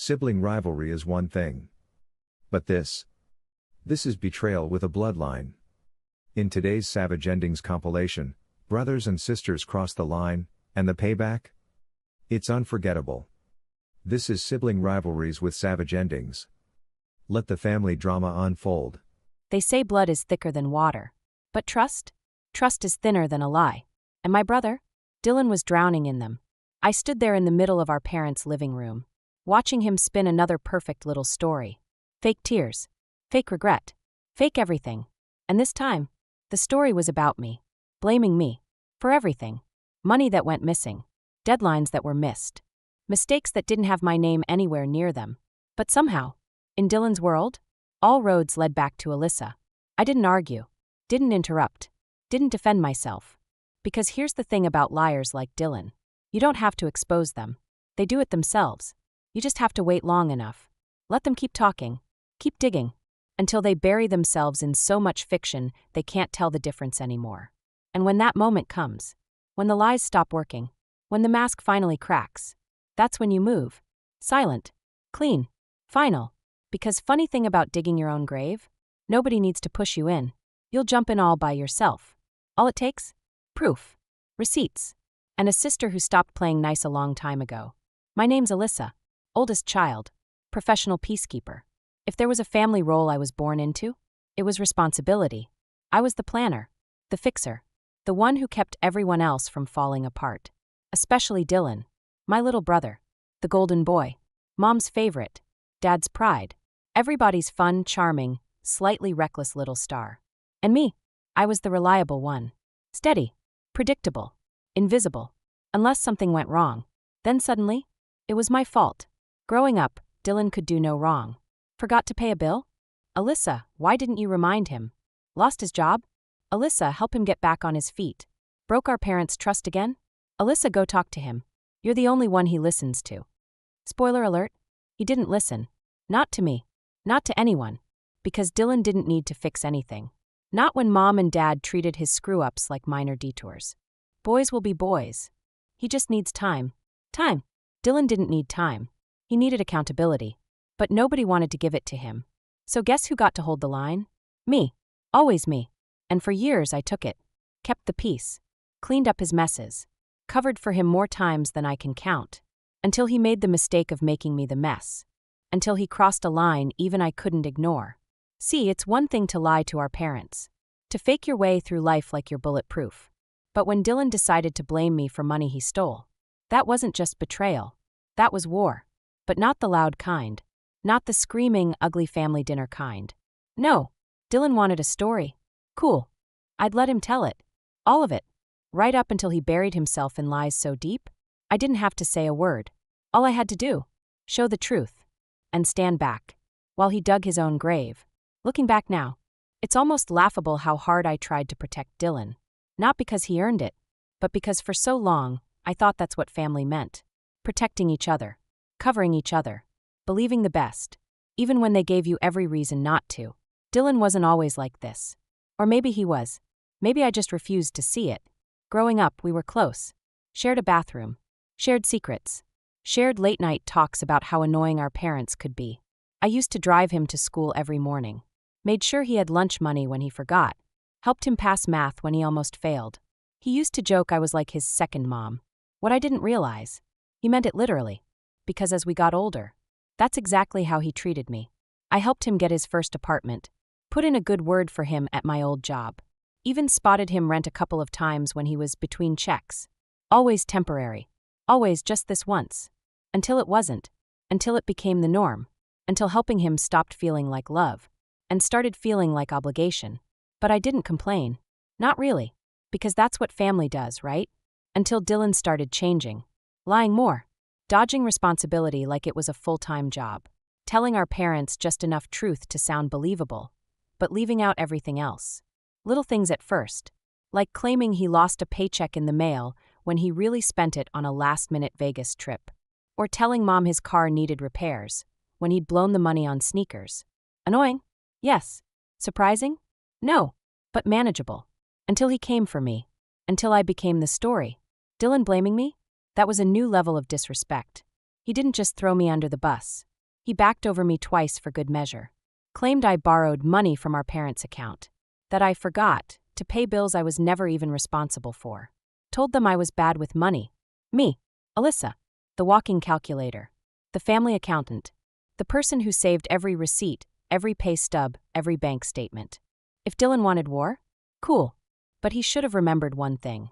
Sibling rivalry is one thing. But this is betrayal with a bloodline. In today's Savage Endings compilation, brothers and sisters cross the line, and the payback? It's unforgettable. This is Sibling Rivalries with Savage Endings. Let the family drama unfold. They say blood is thicker than water. But trust? Trust is thinner than a lie. And my brother? Dylan was drowning in them. I stood there in the middle of our parents' living room, watching him spin another perfect little story. Fake tears. Fake regret. Fake everything. And this time, the story was about me. Blaming me. For everything. Money that went missing. Deadlines that were missed. Mistakes that didn't have my name anywhere near them. But somehow, in Dylan's world, all roads led back to Alyssa. I didn't argue. Didn't interrupt. Didn't defend myself. Because here's the thing about liars like Dylan. You don't have to expose them. They do it themselves. You just have to wait long enough. Let them keep talking. Keep digging. Until they bury themselves in so much fiction they can't tell the difference anymore. And when that moment comes, when the lies stop working, when the mask finally cracks, that's when you move. Silent. Clean. Final. Because funny thing about digging your own grave? Nobody needs to push you in. You'll jump in all by yourself. All it takes? Proof. Receipts. And a sister who stopped playing nice a long time ago. My name's Alyssa. Oldest child. Professional peacekeeper. If there was a family role I was born into, it was responsibility. I was the planner. The fixer. The one who kept everyone else from falling apart. Especially Dylan. My little brother. The golden boy. Mom's favorite. Dad's pride. Everybody's fun, charming, slightly reckless little star. And me. I was the reliable one. Steady. Predictable. Invisible. Unless something went wrong. Then suddenly, it was my fault. Growing up, Dylan could do no wrong. Forgot to pay a bill? Alyssa, why didn't you remind him? Lost his job? Alyssa, help him get back on his feet. Broke our parents' trust again? Alyssa, go talk to him. You're the only one he listens to. Spoiler alert, he didn't listen. Not to me. Not to anyone. Because Dylan didn't need to fix anything. Not when mom and dad treated his screw-ups like minor detours. Boys will be boys. He just needs time. Time. Dylan didn't need time. He needed accountability. But nobody wanted to give it to him. So guess who got to hold the line? Me. Always me. And for years I took it. Kept the peace. Cleaned up his messes. Covered for him more times than I can count. Until he made the mistake of making me the mess. Until he crossed a line even I couldn't ignore. See, it's one thing to lie to our parents. To fake your way through life like you're bulletproof. But when Dylan decided to blame me for money he stole, that wasn't just betrayal. That was war. But not the loud kind. Not the screaming, ugly family dinner kind. No. Dylan wanted a story. Cool. I'd let him tell it. All of it. Right up until he buried himself in lies so deep, I didn't have to say a word. All I had to do, show the truth. And stand back. While he dug his own grave. Looking back now, it's almost laughable how hard I tried to protect Dylan. Not because he earned it, but because for so long, I thought that's what family meant. Protecting each other. Covering each other. Believing the best. Even when they gave you every reason not to. Dylan wasn't always like this. Or maybe he was. Maybe I just refused to see it. Growing up, we were close. Shared a bathroom. Shared secrets. Shared late-night talks about how annoying our parents could be. I used to drive him to school every morning. Made sure he had lunch money when he forgot. Helped him pass math when he almost failed. He used to joke I was like his second mom. What I didn't realize, he meant it literally. Because as we got older, that's exactly how he treated me. I helped him get his first apartment. Put in a good word for him at my old job. Even spotted him rent a couple of times when he was between checks. Always temporary. Always just this once. Until it wasn't. Until it became the norm. Until helping him stopped feeling like love. And started feeling like obligation. But I didn't complain. Not really. Because that's what family does, right? Until Dylan started changing. Lying more. Dodging responsibility like it was a full-time job. Telling our parents just enough truth to sound believable. But leaving out everything else. Little things at first. Like claiming he lost a paycheck in the mail when he really spent it on a last-minute Vegas trip. Or telling mom his car needed repairs when he'd blown the money on sneakers. Annoying? Yes. Surprising? No. But manageable. Until he came for me. Until I became the story. Dylan blaming me? That was a new level of disrespect. He didn't just throw me under the bus. He backed over me twice for good measure. Claimed I borrowed money from our parents' account. That I forgot to pay bills I was never even responsible for. Told them I was bad with money. Me, Alyssa, the walking calculator, the family accountant, the person who saved every receipt, every pay stub, every bank statement. If Dylan wanted war? Cool. But he should have remembered one thing.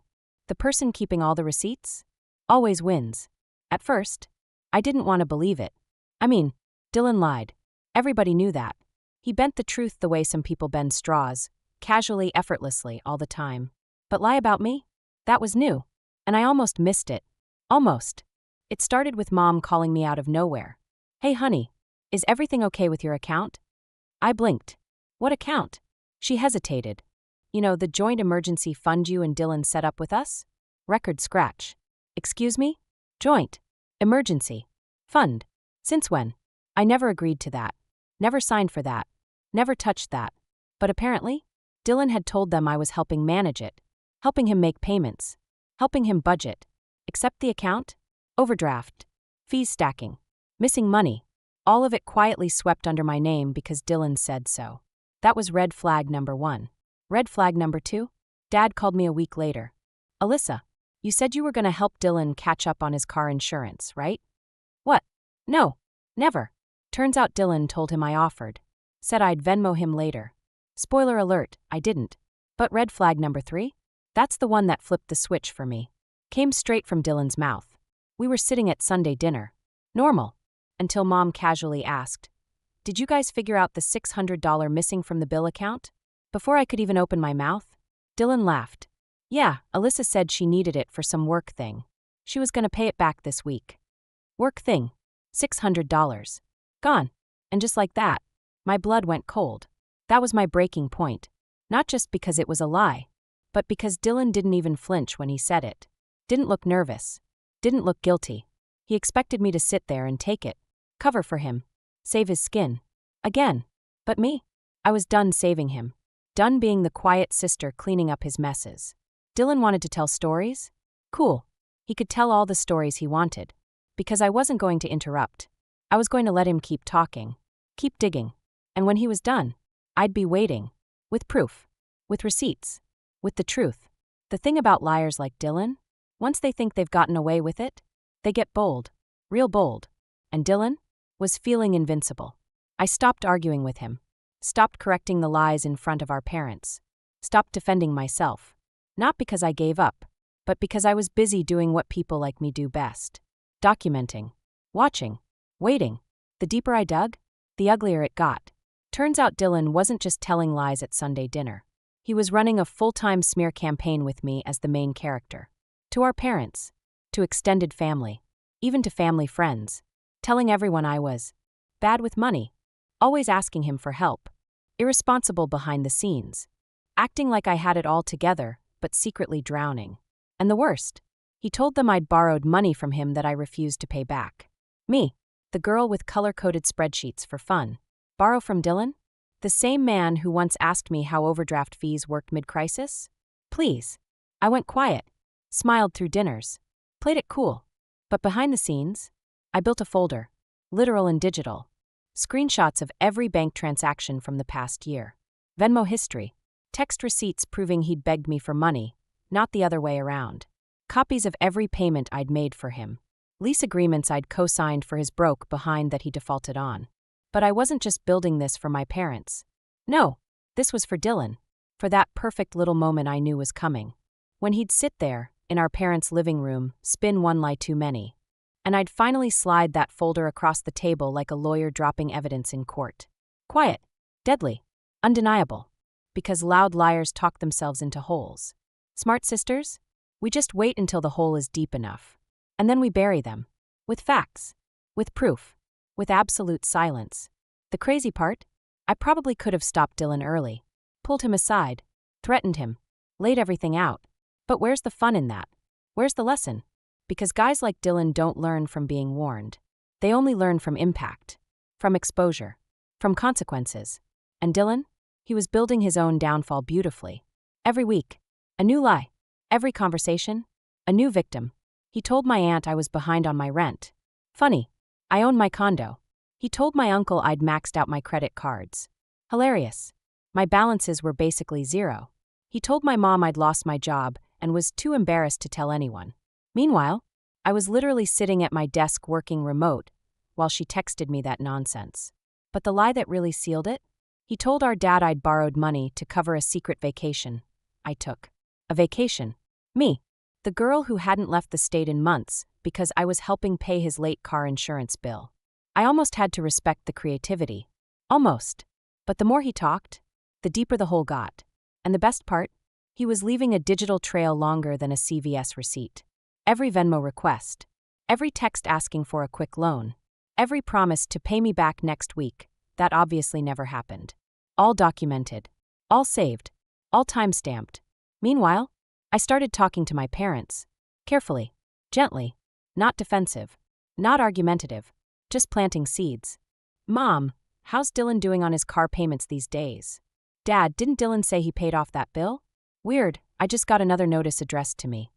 The person keeping all the receipts always wins. At first, I didn't want to believe it. I mean, Dylan lied. Everybody knew that. He bent the truth the way some people bend straws, casually, effortlessly, all the time. But lie about me? That was new. And I almost missed it. Almost. It started with Mom calling me out of nowhere. Hey honey, is everything okay with your account? I blinked. What account? She hesitated. You know, the joint emergency fund you and Dylan set up with us? Record scratch. Excuse me? Joint. Emergency. Fund. Since when? I never agreed to that. Never signed for that. Never touched that. But apparently, Dylan had told them I was helping manage it. Helping him make payments. Helping him budget. Accept the account? Overdraft. Fees stacking. Missing money. All of it quietly swept under my name because Dylan said so. That was red flag number 1. Red flag number 2? Dad called me a week later. Alyssa, you said you were going to help Dylan catch up on his car insurance, right? What? No. Never. Turns out Dylan told him I offered. Said I'd Venmo him later. Spoiler alert, I didn't. But red flag number 3? That's the one that flipped the switch for me. Came straight from Dylan's mouth. We were sitting at Sunday dinner. Normal. Until Mom casually asked, "Did you guys figure out the $600 missing from the bill account?" Before I could even open my mouth, Dylan laughed. Yeah, Alyssa said she needed it for some work thing. She was going to pay it back this week. Work thing. $600. Gone. And just like that, my blood went cold. That was my breaking point. Not just because it was a lie, but because Dylan didn't even flinch when he said it. Didn't look nervous. Didn't look guilty. He expected me to sit there and take it. Cover for him. Save his skin. Again. But me? I was done saving him. Done being the quiet sister cleaning up his messes. Dylan wanted to tell stories? Cool. He could tell all the stories he wanted. Because I wasn't going to interrupt. I was going to let him keep talking. Keep digging. And when he was done, I'd be waiting. With proof. With receipts. With the truth. The thing about liars like Dylan? Once they think they've gotten away with it, they get bold. Real bold. And Dylan was feeling invincible. I stopped arguing with him. Stopped correcting the lies in front of our parents. Stopped defending myself. Not because I gave up, but because I was busy doing what people like me do best. Documenting. Watching. Waiting. The deeper I dug, the uglier it got. Turns out Dylan wasn't just telling lies at Sunday dinner. He was running a full-time smear campaign with me as the main character. To our parents. To extended family. Even to family friends. Telling everyone I was bad with money. Always asking him for help. Irresponsible behind the scenes. Acting like I had it all together, but secretly drowning. And the worst, he told them I'd borrowed money from him that I refused to pay back. Me, the girl with color-coded spreadsheets for fun. Borrow from Dylan? The same man who once asked me how overdraft fees worked mid-crisis? Please. I went quiet. Smiled through dinners. Played it cool. But behind the scenes, I built a folder. Literal and digital. Screenshots of every bank transaction from the past year. Venmo history. Text receipts proving he'd begged me for money, not the other way around. Copies of every payment I'd made for him. Lease agreements I'd co-signed for his broke behind that he defaulted on. But I wasn't just building this for my parents. No, this was for Dylan. For that perfect little moment I knew was coming. When he'd sit there, in our parents' living room, spin one lie too many. And I'd finally slide that folder across the table like a lawyer dropping evidence in court. Quiet. Deadly. Undeniable. Because loud liars talk themselves into holes. Smart sisters? We just wait until the hole is deep enough. And then we bury them. With facts. With proof. With absolute silence. The crazy part? I probably could have stopped Dylan early. Pulled him aside. Threatened him. Laid everything out. But where's the fun in that? Where's the lesson? Because guys like Dylan don't learn from being warned. They only learn from impact. From exposure. From consequences. And Dylan? He was building his own downfall beautifully. Every week. A new lie. Every conversation. A new victim. He told my aunt I was behind on my rent. Funny. I own my condo. He told my uncle I'd maxed out my credit cards. Hilarious. My balances were basically zero. He told my mom I'd lost my job and was too embarrassed to tell anyone. Meanwhile, I was literally sitting at my desk working remote while she texted me that nonsense. But the lie that really sealed it? He told our dad I'd borrowed money to cover a secret vacation I took. A vacation? Me, the girl who hadn't left the state in months because I was helping pay his late car insurance bill. I almost had to respect the creativity. Almost. But the more he talked, the deeper the hole got. And the best part? He was leaving a digital trail longer than a CVS receipt. Every Venmo request, every text asking for a quick loan, every promise to pay me back next week, that obviously never happened. All documented, all saved, all time-stamped. Meanwhile, I started talking to my parents. Carefully, gently, not defensive, not argumentative, just planting seeds. Mom, how's Dylan doing on his car payments these days? Dad, didn't Dylan say he paid off that bill? Weird, I just got another notice addressed to me.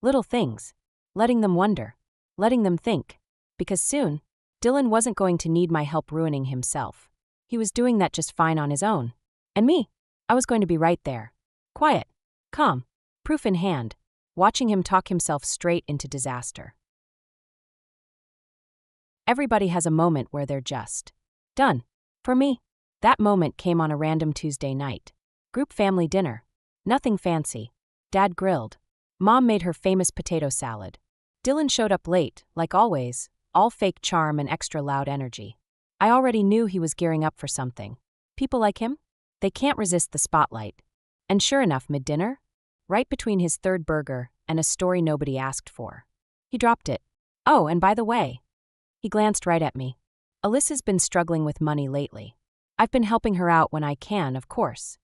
Little things. Letting them wonder. Letting them think. Because soon, Dylan wasn't going to need my help ruining himself. He was doing that just fine on his own. And me, I was going to be right there. Quiet. Calm. Proof in hand. Watching him talk himself straight into disaster. Everybody has a moment where they're just done. For me, that moment came on a random Tuesday night. Group family dinner. Nothing fancy. Dad grilled. Mom made her famous potato salad. Dylan showed up late, like always, all fake charm and extra loud energy. I already knew he was gearing up for something. People like him? They can't resist the spotlight. And sure enough, mid-dinner, right between his third burger and a story nobody asked for, he dropped it. Oh, and by the way, he glanced right at me. Alyssa's been struggling with money lately. I've been helping her out when I can, of course.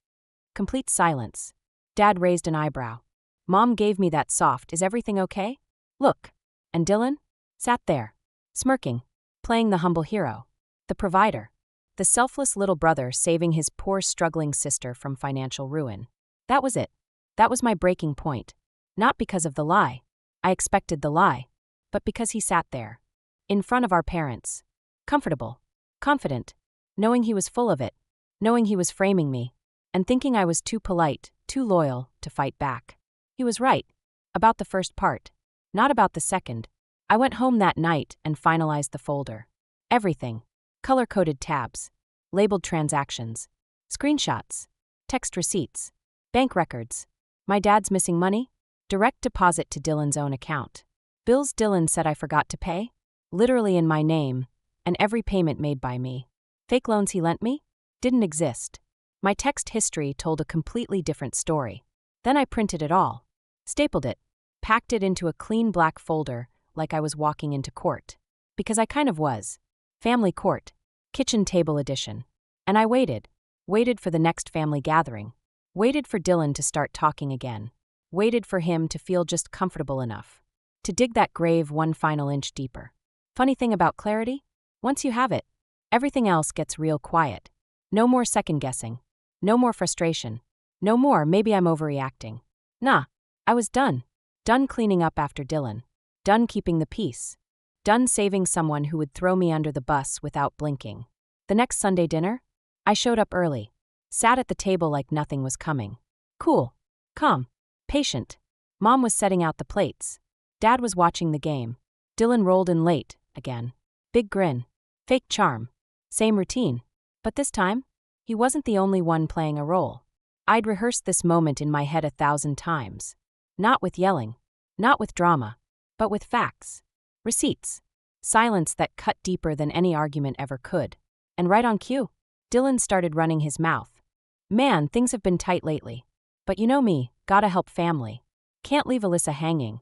Complete silence. Dad raised an eyebrow. Mom gave me that soft, is everything okay? Look. And Dylan? Sat there, smirking, playing the humble hero, the provider, the selfless little brother saving his poor struggling sister from financial ruin. That was it. That was my breaking point. Not because of the lie. I expected the lie. But because he sat there, in front of our parents, comfortable, confident, knowing he was full of it, knowing he was framing me, and thinking I was too polite, too loyal, to fight back. He was right. About the first part. Not about the second. I went home that night and finalized the folder. Everything. Color-coded tabs. Labeled transactions. Screenshots. Text receipts. Bank records. My dad's missing money? Direct deposit to Dylan's own account. Bills Dylan said I forgot to pay? Literally in my name, and every payment made by me. Fake loans he lent me? Didn't exist. My text history told a completely different story. Then I printed it all. Stapled it. Packed it into a clean black folder like I was walking into court. Because I kind of was. Family court. Kitchen table edition. And I waited. Waited for the next family gathering. Waited for Dylan to start talking again. Waited for him to feel just comfortable enough to dig that grave one final inch deeper. Funny thing about clarity? Once you have it, everything else gets real quiet. No more second-guessing. No more frustration. No more maybe I'm overreacting. Nah, I was done. Done cleaning up after Dylan. Done keeping the peace. Done saving someone who would throw me under the bus without blinking. The next Sunday dinner? I showed up early. Sat at the table like nothing was coming. Cool. Calm. Patient. Mom was setting out the plates. Dad was watching the game. Dylan rolled in late, again. Big grin. Fake charm. Same routine. But this time, he wasn't the only one playing a role. I'd rehearsed this moment in my head 1,000 times. Not with yelling. Not with drama. But with facts. Receipts. Silence that cut deeper than any argument ever could. And right on cue, Dylan started running his mouth. Man, things have been tight lately. But you know me, gotta help family. Can't leave Alyssa hanging.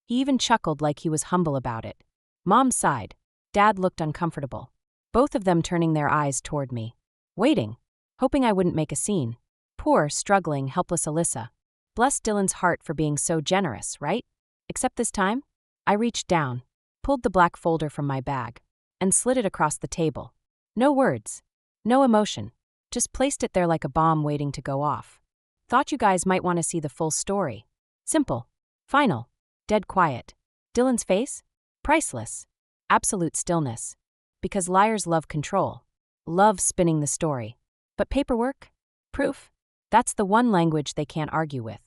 He even chuckled like he was humble about it. Mom sighed. Dad looked uncomfortable. Both of them turning their eyes toward me. Waiting. Hoping I wouldn't make a scene. Poor, struggling, helpless Alyssa. Bless Dylan's heart for being so generous, right? Except this time, I reached down, pulled the black folder from my bag, and slid it across the table. No words. No emotion. Just placed it there like a bomb waiting to go off. Thought you guys might want to see the full story. Simple. Final. Dead quiet. Dylan's face? Priceless. Absolute stillness. Because liars love control. Love spinning the story. But paperwork? Proof? That's the one language they can't argue with.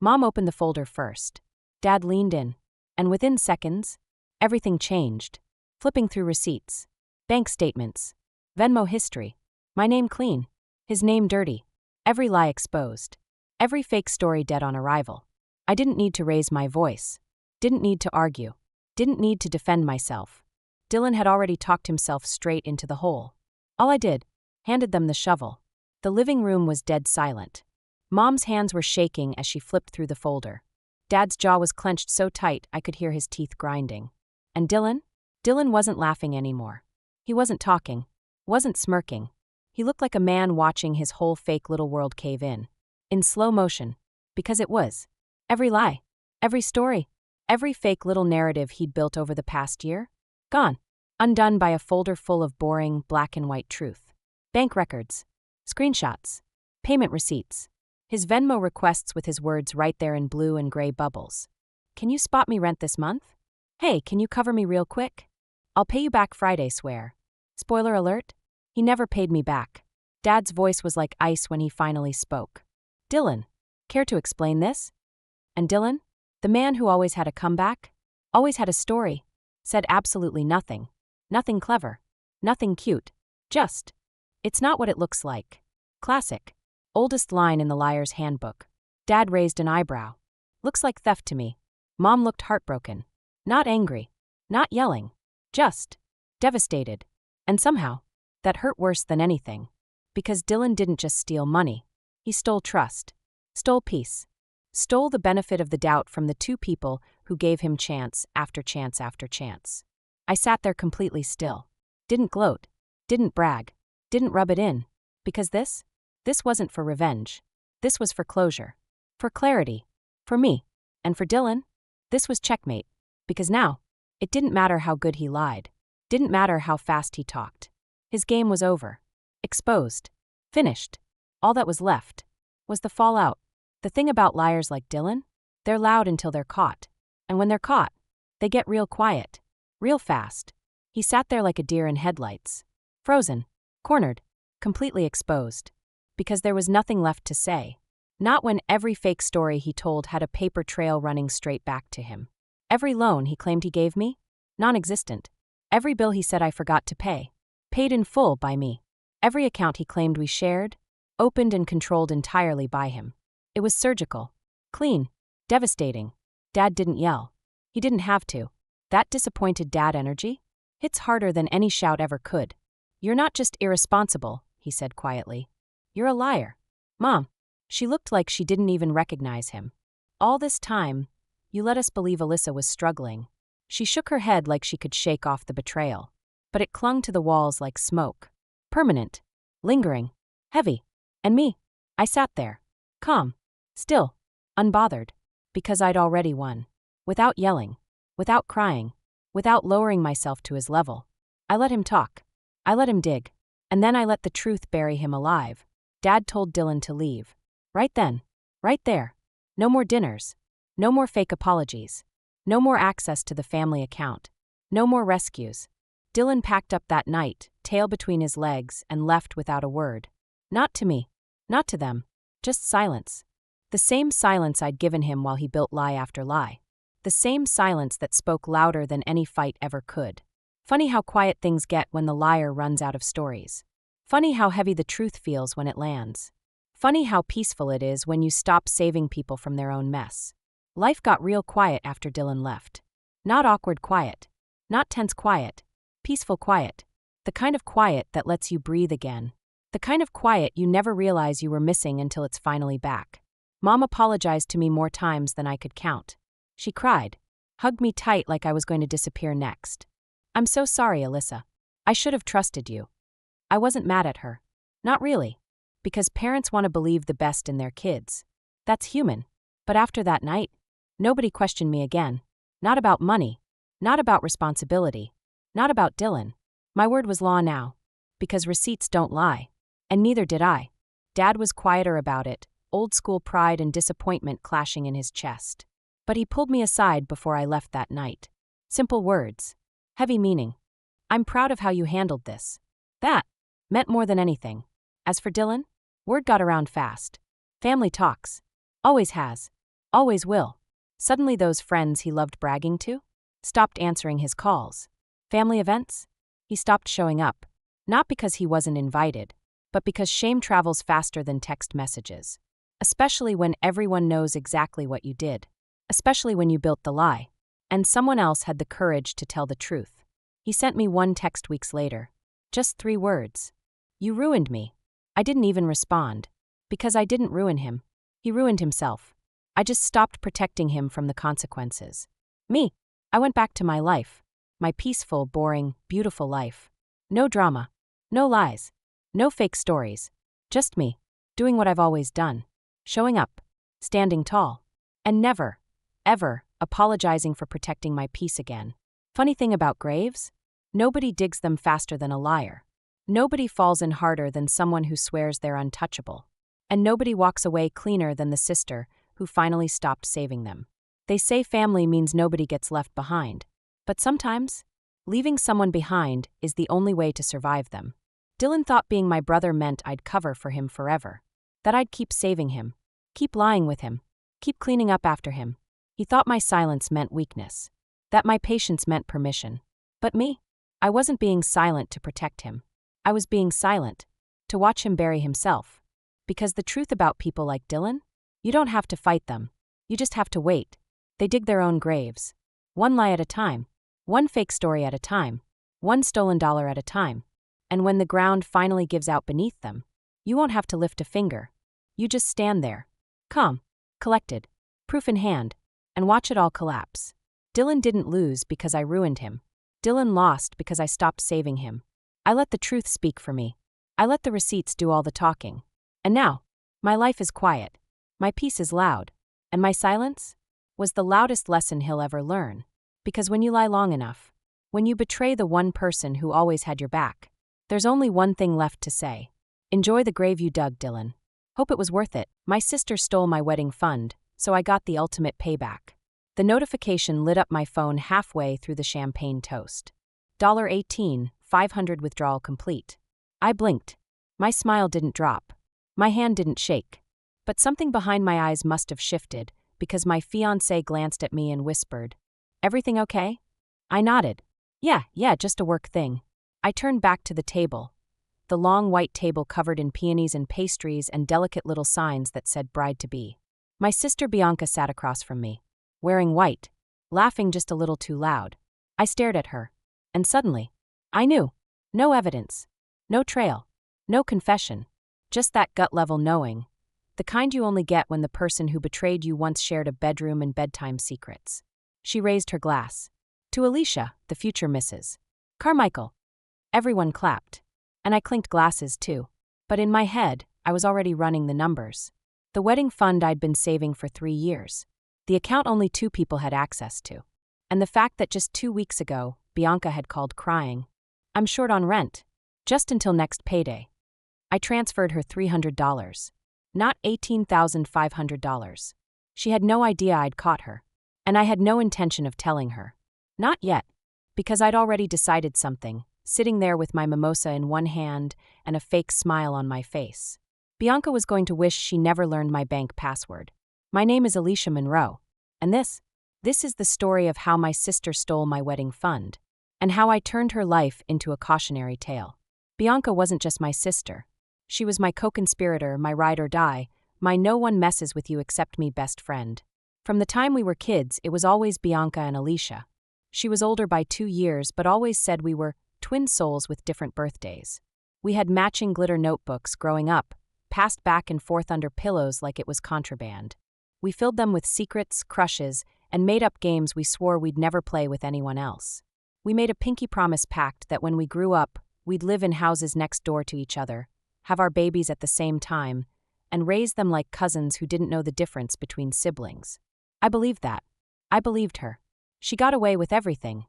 Mom opened the folder first. Dad leaned in. And within seconds, everything changed. Flipping through receipts. Bank statements. Venmo history. My name clean. His name dirty. Every lie exposed. Every fake story dead on arrival. I didn't need to raise my voice. Didn't need to argue. Didn't need to defend myself. Dylan had already talked himself straight into the hole. All I did, handed them the shovel. The living room was dead silent. Mom's hands were shaking as she flipped through the folder. Dad's jaw was clenched so tight I could hear his teeth grinding. And Dylan? Dylan wasn't laughing anymore. He wasn't talking. Wasn't smirking. He looked like a man watching his whole fake little world cave in slow motion. Because it was. Every lie. Every story. Every fake little narrative he'd built over the past year. Gone. Undone by a folder full of boring, black and white truth. Bank records. Screenshots. Payment receipts. His Venmo requests with his words right there in blue and gray bubbles. Can you spot me rent this month? Hey, can you cover me real quick? I'll pay you back Friday, swear. Spoiler alert? He never paid me back. Dad's voice was like ice when he finally spoke. Dylan, care to explain this? And Dylan, the man who always had a comeback, always had a story, said absolutely nothing. Nothing clever. Nothing cute. Just. It's not what it looks like. Classic. Oldest line in the liar's handbook. Dad raised an eyebrow. Looks like theft to me. Mom looked heartbroken. Not angry. Not yelling. Just. Devastated. And somehow, that hurt worse than anything. Because Dylan didn't just steal money. He stole trust. Stole peace. Stole the benefit of the doubt from the two people who gave him chance after chance after chance. I sat there completely still. Didn't gloat. Didn't brag. Didn't rub it in. Because this wasn't for revenge. This was for closure. For clarity. For me. And for Dylan, this was checkmate. Because now, it didn't matter how good he lied. Didn't matter how fast he talked. His game was over. Exposed. Finished. All that was left was the fallout. The thing about liars like Dylan, they're loud until they're caught. And when they're caught, they get real quiet. Real fast. He sat there like a deer in headlights. Frozen. Cornered. Completely exposed. Because there was nothing left to say. Not when every fake story he told had a paper trail running straight back to him. Every loan he claimed he gave me? Non-existent. Every bill he said I forgot to pay? Paid in full by me. Every account he claimed we shared? Opened and controlled entirely by him. It was surgical. Clean. Devastating. Dad didn't yell. He didn't have to. That disappointed dad energy hits harder than any shout ever could. You're not just irresponsible, he said quietly. You're a liar. Mom. She looked like she didn't even recognize him. All this time, you let us believe Alyssa was struggling. She shook her head like she could shake off the betrayal. But it clung to the walls like smoke. Permanent. Lingering. Heavy. And me. I sat there. Calm. Still. Unbothered. Because I'd already won. Without yelling. Without crying. Without lowering myself to his level. I let him talk. I let him dig. And then I let the truth bury him alive. Dad told Dylan to leave. Right then. Right there. No more dinners. No more fake apologies. No more access to the family account. No more rescues. Dylan packed up that night, tail between his legs, and left without a word. Not to me. Not to them. Just silence. The same silence I'd given him while he built lie after lie. The same silence that spoke louder than any fight ever could. Funny how quiet things get when the liar runs out of stories. Funny how heavy the truth feels when it lands. Funny how peaceful it is when you stop saving people from their own mess. Life got real quiet after Dylan left. Not awkward quiet. Not tense quiet. Peaceful quiet. The kind of quiet that lets you breathe again. The kind of quiet you never realize you were missing until it's finally back. Mom apologized to me more times than I could count. She cried. Hugged me tight like I was going to disappear next. I'm so sorry, Alyssa. I should have trusted you. I wasn't mad at her. Not really. Because parents want to believe the best in their kids. That's human. But after that night, nobody questioned me again. Not about money. Not about responsibility. Not about Dylan. My word was law now. Because receipts don't lie. And neither did I. Dad was quieter about it, old school pride and disappointment clashing in his chest. But he pulled me aside before I left that night. Simple words. Heavy meaning. I'm proud of how you handled this. That meant more than anything. As for Dylan, word got around fast. Family talks. Always has. Always will. Suddenly those friends he loved bragging to stopped answering his calls. Family events? He stopped showing up. Not because he wasn't invited, but because shame travels faster than text messages. Especially when everyone knows exactly what you did. Especially when you built the lie. And someone else had the courage to tell the truth. He sent me one text weeks later. Just 3 words. You ruined me. I didn't even respond. Because I didn't ruin him. He ruined himself. I just stopped protecting him from the consequences. Me. I went back to my life. My peaceful, boring, beautiful life. No drama. No lies. No fake stories. Just me. Doing what I've always done. Showing up. Standing tall. And never, ever, apologizing for protecting my peace again. Funny thing about graves? Nobody digs them faster than a liar. Nobody falls in harder than someone who swears they're untouchable. And nobody walks away cleaner than the sister who finally stopped saving them. They say family means nobody gets left behind. But sometimes, leaving someone behind is the only way to survive them. Dylan thought being my brother meant I'd cover for him forever. That I'd keep saving him. Keep lying with him. Keep cleaning up after him. He thought my silence meant weakness. That my patience meant permission. But me? I wasn't being silent to protect him. I was being silent to watch him bury himself. Because the truth about people like Dylan? You don't have to fight them. You just have to wait. They dig their own graves. One lie at a time. One fake story at a time. One stolen dollar at a time. And when the ground finally gives out beneath them, you won't have to lift a finger. You just stand there. Calm. Collected. Proof in hand. And watch it all collapse. Dylan didn't lose because I ruined him. Dylan lost because I stopped saving him. I let the truth speak for me. I let the receipts do all the talking. And now, my life is quiet. My peace is loud. And my silence was the loudest lesson he'll ever learn. Because when you lie long enough, when you betray the one person who always had your back, there's only one thing left to say. Enjoy the grave you dug, Dylan. Hope it was worth it. My sister stole my wedding fund, so I got the ultimate payback. The notification lit up my phone halfway through the champagne toast. $18, 500 withdrawal complete. I blinked. My smile didn't drop. My hand didn't shake. But something behind my eyes must have shifted, because my fiancé glanced at me and whispered, "Everything okay?" I nodded. Yeah, just a work thing." I turned back to the table. The long white table covered in peonies and pastries and delicate little signs that said bride-to-be. My sister Bianca sat across from me, wearing white, laughing just a little too loud. I stared at her. And suddenly, I knew. No evidence. No trail. No confession. Just that gut-level knowing. The kind you only get when the person who betrayed you once shared a bedroom and bedtime secrets. She raised her glass. To Alicia, the future missus. Carmichael. Everyone clapped. And I clinked glasses too. But in my head, I was already running the numbers. The wedding fund I'd been saving for 3 years. The account only 2 people had access to. And the fact that just 2 weeks ago, Bianca had called crying. I'm short on rent. Just until next payday. I transferred her $300. Not $18,500. She had no idea I'd caught her. And I had no intention of telling her. Not yet. Because I'd already decided something, sitting there with my mimosa in one hand and a fake smile on my face. Bianca was going to wish she never learned my bank password. My name is Alicia Monroe. And this is the story of how my sister stole my wedding fund. And how I turned her life into a cautionary tale. Bianca wasn't just my sister. She was my co-conspirator, my ride or die, my no one messes with you except me best friend. From the time we were kids, it was always Bianca and Alicia. She was older by 2 years, but always said we were twin souls with different birthdays. We had matching glitter notebooks growing up, passed back and forth under pillows like it was contraband. We filled them with secrets, crushes, and made up games we swore we'd never play with anyone else. We made a pinky promise pact that when we grew up, we'd live in houses next door to each other, have our babies at the same time, and raise them like cousins who didn't know the difference between siblings. I believed that. I believed her. She got away with everything.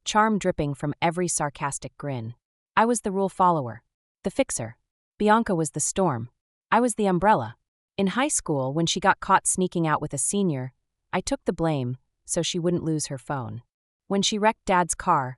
Charm dripping from every sarcastic grin. I was the rule follower. The fixer. Bianca was the storm. I was the umbrella. In high school, when she got caught sneaking out with a senior, I took the blame so she wouldn't lose her phone. When she wrecked Dad's car,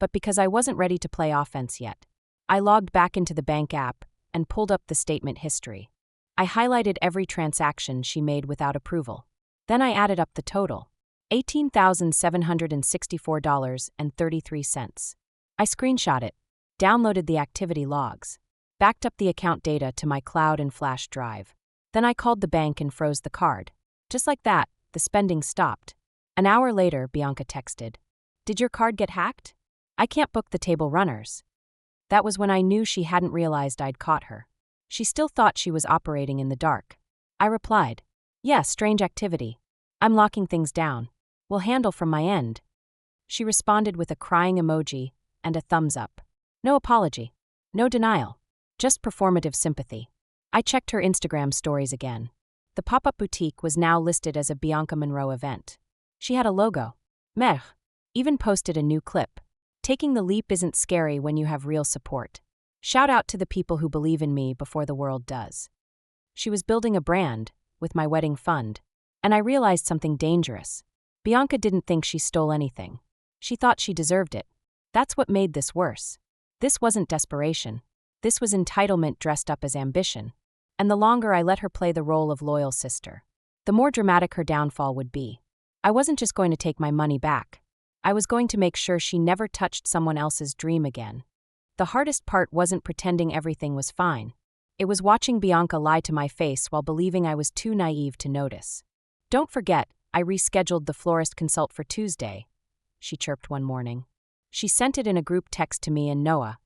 but because I wasn't ready to play offense yet. I logged back into the bank app and pulled up the statement history. I highlighted every transaction she made without approval. Then I added up the total. $18,764.33. I screenshot it, downloaded the activity logs, backed up the account data to my cloud and flash drive. Then I called the bank and froze the card. Just like that, the spending stopped. An hour later, Bianca texted, "Did your card get hacked? I can't book the table runners." That was when I knew she hadn't realized I'd caught her. She still thought she was operating in the dark. I replied, "Yes, strange activity. I'm locking things down. We'll handle from my end." She responded with a crying emoji and a thumbs up. No apology. No denial. Just performative sympathy. I checked her Instagram stories again. The pop-up boutique was now listed as a Bianca Monroe event. She had a logo. Meh. Even posted a new clip. Taking the leap isn't scary when you have real support. Shout out to the people who believe in me before the world does. She was building a brand, with my wedding fund. And I realized something dangerous. Bianca didn't think she stole anything. She thought she deserved it. That's what made this worse. This wasn't desperation. This was entitlement dressed up as ambition. And the longer I let her play the role of loyal sister, the more dramatic her downfall would be. I wasn't just going to take my money back. I was going to make sure she never touched someone else's dream again. The hardest part wasn't pretending everything was fine. It was watching Bianca lie to my face while believing I was too naive to notice. "Don't forget, I rescheduled the florist consult for Tuesday," she chirped one morning. She sent it in a group text to me and Noah,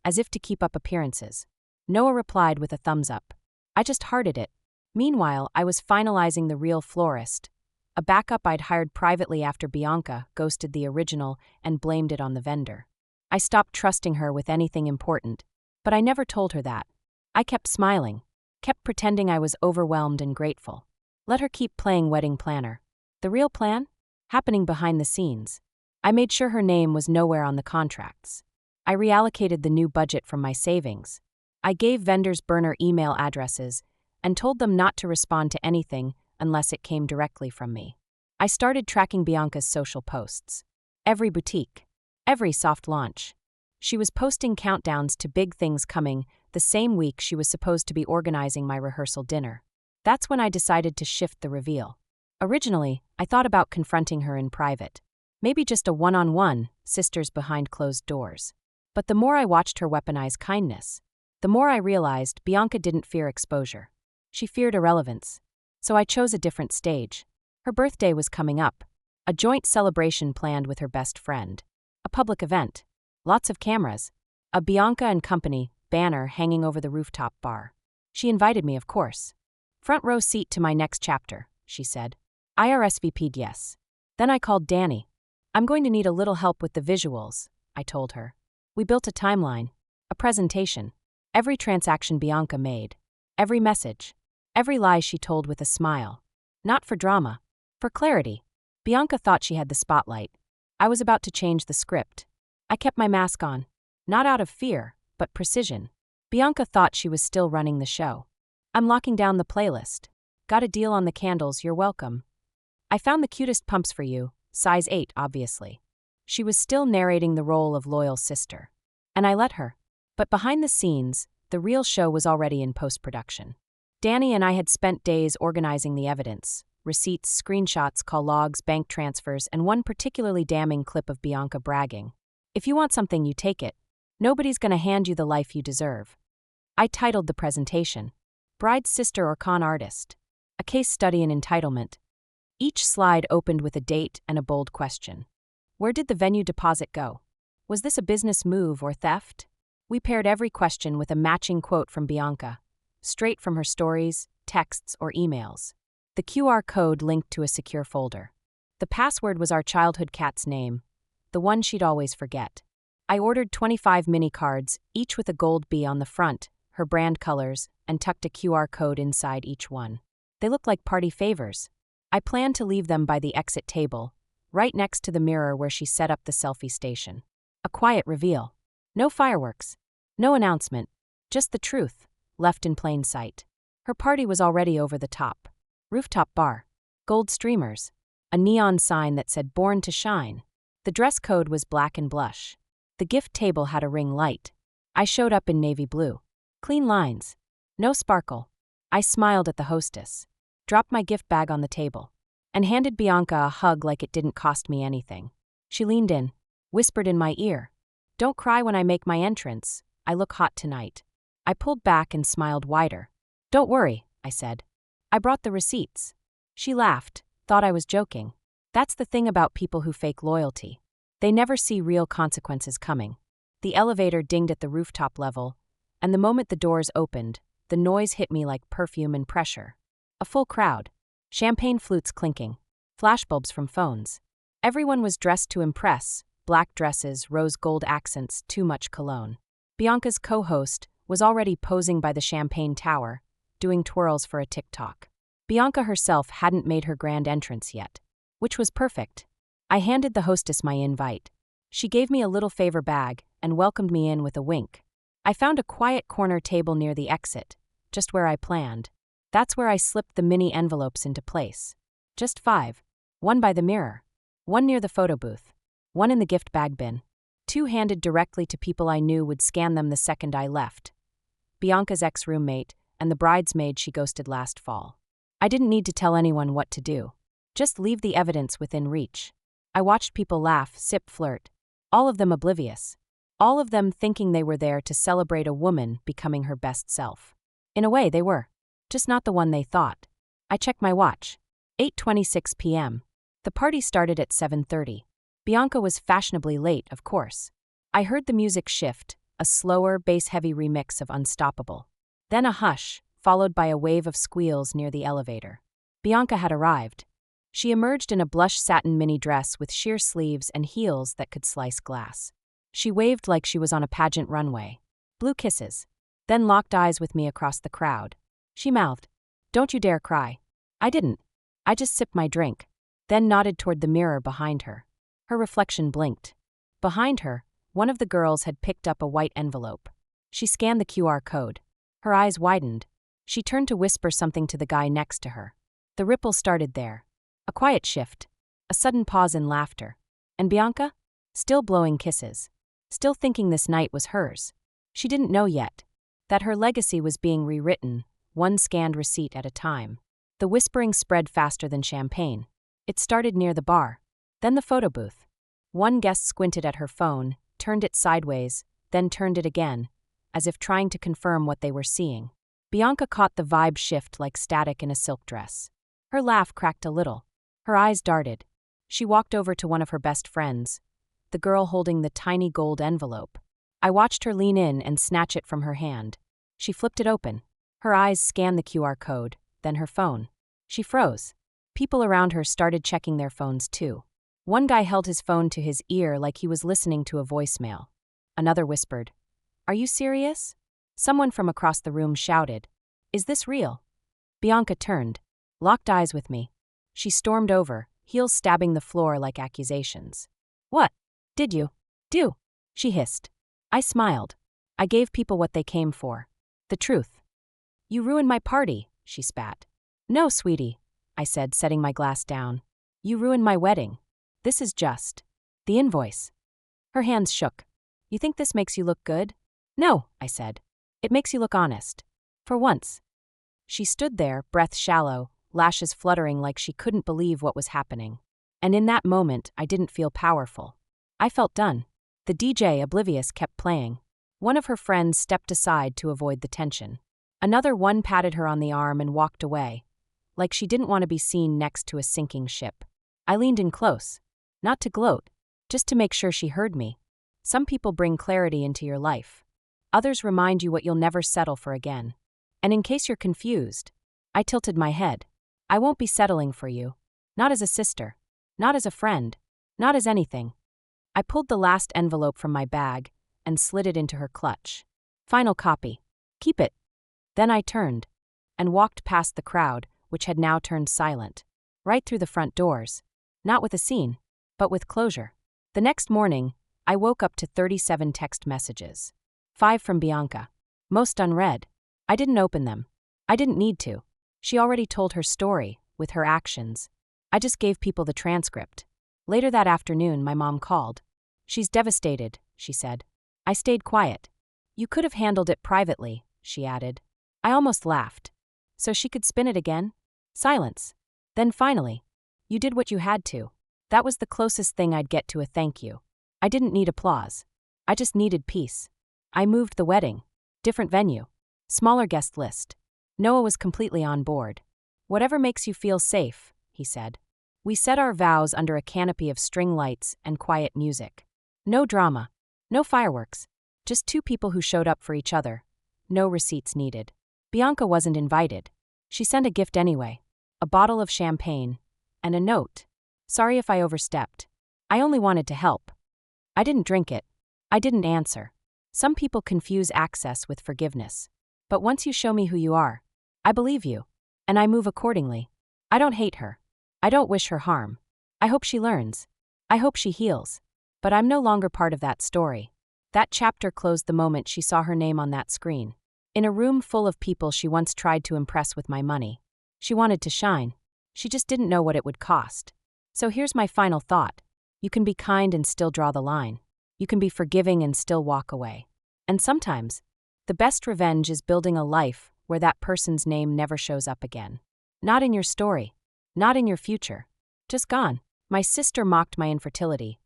as if to keep up appearances. Noah replied with a thumbs up. I just hearted it. Meanwhile, I was finalizing the real florist, a backup I'd hired privately after Bianca ghosted the original and blamed it on the vendor. I stopped trusting her with anything important, but I never told her that. I kept smiling, kept pretending I was overwhelmed and grateful. Let her keep playing wedding planner. The real plan? Happening behind the scenes. I made sure her name was nowhere on the contracts. I reallocated the new budget from my savings. I gave vendors burner email addresses and told them not to respond to anything unless it came directly from me. I started tracking Bianca's social posts. Every boutique. Every soft launch. She was posting countdowns to big things coming the same week she was supposed to be organizing my rehearsal dinner. That's when I decided to shift the reveal. Originally, I thought about confronting her in private. Maybe just a one-on-one, sisters behind closed doors. But the more I watched her weaponize kindness, the more I realized Bianca didn't fear exposure. She feared irrelevance. So I chose a different stage. Her birthday was coming up. A joint celebration planned with her best friend. A public event. Lots of cameras. A Bianca and Company banner hanging over the rooftop bar. She invited me, of course. "Front row seat to my next chapter," she said. I RSVP'd yes. Then I called Danny. "I'm going to need a little help with the visuals," I told her. We built a timeline. A presentation. Every transaction Bianca made. Every message. Every lie she told with a smile. Not for drama. For clarity. Bianca thought she had the spotlight. I was about to change the script. I kept my mask on. Not out of fear, but precision. Bianca thought she was still running the show. "I'm locking down the playlist. Got a deal on the candles, you're welcome. I found the cutest pumps for you, size 8, obviously." She was still narrating the role of loyal sister. And I let her. But behind the scenes, the real show was already in post-production. Danny and I had spent days organizing the evidence. Receipts, screenshots, call logs, bank transfers, and one particularly damning clip of Bianca bragging. "If you want something, you take it. Nobody's gonna hand you the life you deserve." I titled the presentation, "Bride's Sister or Con Artist? A Case Study in Entitlement." Each slide opened with a date and a bold question. Where did the venue deposit go? Was this a business move or theft? We paired every question with a matching quote from Bianca, straight from her stories, texts, or emails. The QR code linked to a secure folder. The password was our childhood cat's name, the one she'd always forget. I ordered 25 mini cards, each with a gold bee on the front, her brand colors, and tucked a QR code inside each one. They looked like party favors. I planned to leave them by the exit table, right next to the mirror where she set up the selfie station. A quiet reveal. No fireworks. No announcement. Just the truth, left in plain sight. Her party was already over the top. Rooftop bar. Gold streamers. A neon sign that said "Born to Shine." The dress code was black and blush. The gift table had a ring light. I showed up in navy blue. Clean lines. No sparkle. I smiled at the hostess, dropped my gift bag on the table, and handed Bianca a hug like it didn't cost me anything. She leaned in, whispered in my ear, "Don't cry when I make my entrance. I look hot tonight." I pulled back and smiled wider. "Don't worry," I said. "I brought the receipts." She laughed, thought I was joking. That's the thing about people who fake loyalty. They never see real consequences coming. The elevator dinged at the rooftop level, and the moment the doors opened, the noise hit me like perfume and pressure. A full crowd. Champagne flutes clinking. Flashbulbs from phones. Everyone was dressed to impress. Black dresses, rose gold accents, too much cologne. Bianca's co-host was already posing by the champagne tower, doing twirls for a TikTok. Bianca herself hadn't made her grand entrance yet, which was perfect. I handed the hostess my invite. She gave me a little favor bag and welcomed me in with a wink. I found a quiet corner table near the exit, just where I planned. That's where I slipped the mini envelopes into place. Just 5. One by the mirror. One near the photo booth. One in the gift bag bin. 2 handed directly to people I knew would scan them the second I left. Bianca's ex-roommate and the bridesmaid she ghosted last fall. I didn't need to tell anyone what to do. Just leave the evidence within reach. I watched people laugh, sip, flirt. All of them oblivious. All of them thinking they were there to celebrate a woman becoming her best self. In a way, they were. Just not the one they thought. I checked my watch. 8:26 p.m. The party started at 7:30. Bianca was fashionably late, of course. I heard the music shift, a slower, bass-heavy remix of Unstoppable. Then a hush, followed by a wave of squeals near the elevator. Bianca had arrived. She emerged in a blush satin mini dress with sheer sleeves and heels that could slice glass. She waved like she was on a pageant runway. Blew kisses. Then locked eyes with me across the crowd. She mouthed, "Don't you dare cry." I didn't. I just sipped my drink, then nodded toward the mirror behind her. Her reflection blinked. Behind her, one of the girls had picked up a white envelope. She scanned the QR code. Her eyes widened. She turned to whisper something to the guy next to her. The ripple started there. A quiet shift. A sudden pause in laughter. And Bianca? Still blowing kisses. Still thinking this night was hers. She didn't know yet that her legacy was being rewritten, one scanned receipt at a time. The whispering spread faster than champagne. It started near the bar, then the photo booth. One guest squinted at her phone, turned it sideways, then turned it again, as if trying to confirm what they were seeing. Bianca caught the vibe shift like static in a silk dress. Her laugh cracked a little. Her eyes darted. She walked over to one of her best friends, the girl holding the tiny gold envelope. I watched her lean in and snatch it from her hand. She flipped it open. Her eyes scanned the QR code, then her phone. She froze. People around her started checking their phones too. One guy held his phone to his ear like he was listening to a voicemail. Another whispered, "Are you serious?" Someone from across the room shouted, "Is this real?" Bianca turned, locked eyes with me. She stormed over, heels stabbing the floor like accusations. "What did you do?" she hissed. I smiled. I gave people what they came for. The truth. "You ruined my party," she spat. "No, sweetie," I said, setting my glass down. "You ruined my wedding. This is just the invoice." Her hands shook. "You think this makes you look good?" "No," I said. "It makes you look honest. For once." She stood there, breath shallow, lashes fluttering like she couldn't believe what was happening. And in that moment, I didn't feel powerful. I felt done. The DJ, oblivious, kept playing. One of her friends stepped aside to avoid the tension. Another one patted her on the arm and walked away, like she didn't want to be seen next to a sinking ship. I leaned in close. Not to gloat, just to make sure she heard me. Some people bring clarity into your life. Others remind you what you'll never settle for again. And in case you're confused, I tilted my head. I won't be settling for you. Not as a sister. Not as a friend. Not as anything. I pulled the last envelope from my bag and slid it into her clutch. Final copy. Keep it. Then I turned and walked past the crowd, which had now turned silent. Right through the front doors. Not with a scene, but with closure. The next morning, I woke up to 37 text messages. 5 from Bianca. Most unread. I didn't open them. I didn't need to. She already told her story, with her actions. I just gave people the transcript. Later that afternoon, my mom called. She's devastated, she said. I stayed quiet. You could have handled it privately, she added. I almost laughed. So she could spin it again? Silence. Then finally, you did what you had to. That was the closest thing I'd get to a thank you. I didn't need applause. I just needed peace. I moved the wedding. Different venue. Smaller guest list. Noah was completely on board. Whatever makes you feel safe, he said. We said our vows under a canopy of string lights and quiet music. No drama. No fireworks. Just two people who showed up for each other. No receipts needed. Bianca wasn't invited. She sent a gift anyway. A bottle of champagne. And a note. Sorry if I overstepped. I only wanted to help. I didn't drink it. I didn't answer. Some people confuse access with forgiveness. But once you show me who you are, I believe you. And I move accordingly. I don't hate her. I don't wish her harm. I hope she learns. I hope she heals. But I'm no longer part of that story. That chapter closed the moment she saw her name on that screen. In a room full of people she once tried to impress with my money. She wanted to shine. She just didn't know what it would cost. So here's my final thought. You can be kind and still draw the line. You can be forgiving and still walk away. And sometimes, the best revenge is building a life where that person's name never shows up again. Not in your story. Not in your future. Just gone. My sister mocked my infertility,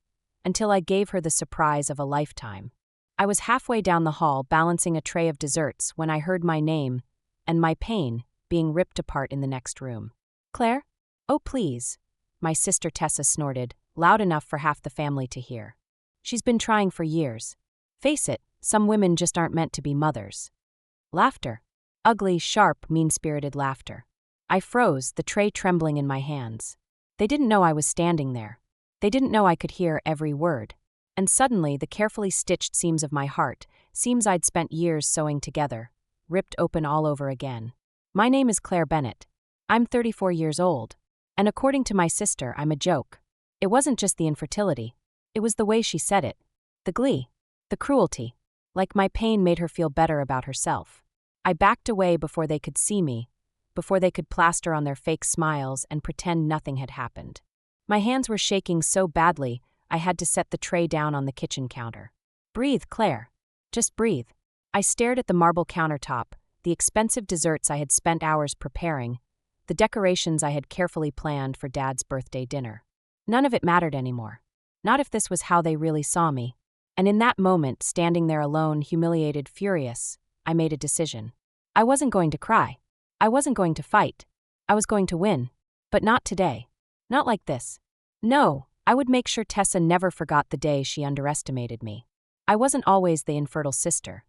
until I gave her the surprise of a lifetime. I was halfway down the hall balancing a tray of desserts when I heard my name, and my pain, being ripped apart in the next room. Claire? Oh please. My sister Tessa snorted, loud enough for half the family to hear. She's been trying for years. Face it, some women just aren't meant to be mothers. Laughter. Ugly, sharp, mean-spirited laughter. I froze, the tray trembling in my hands. They didn't know I was standing there. They didn't know I could hear every word. And suddenly, the carefully stitched seams of my heart, seams I'd spent years sewing together, ripped open all over again. My name is Claire Bennett. I'm 34 years old. And according to my sister, I'm a joke. It wasn't just the infertility. It was the way she said it. The glee. The cruelty. Like my pain made her feel better about herself. I backed away before they could see me, before they could plaster on their fake smiles and pretend nothing had happened. My hands were shaking so badly, I had to set the tray down on the kitchen counter. Breathe, Claire. Just breathe. I stared at the marble countertop, the expensive desserts I had spent hours preparing, the decorations I had carefully planned for Dad's birthday dinner. None of it mattered anymore. Not if this was how they really saw me. And in that moment, standing there alone, humiliated, furious, I made a decision. I wasn't going to cry. I wasn't going to fight. I was going to win. But not today. Not like this. No, I would make sure Tessa never forgot the day she underestimated me. I wasn't always the infertile sister.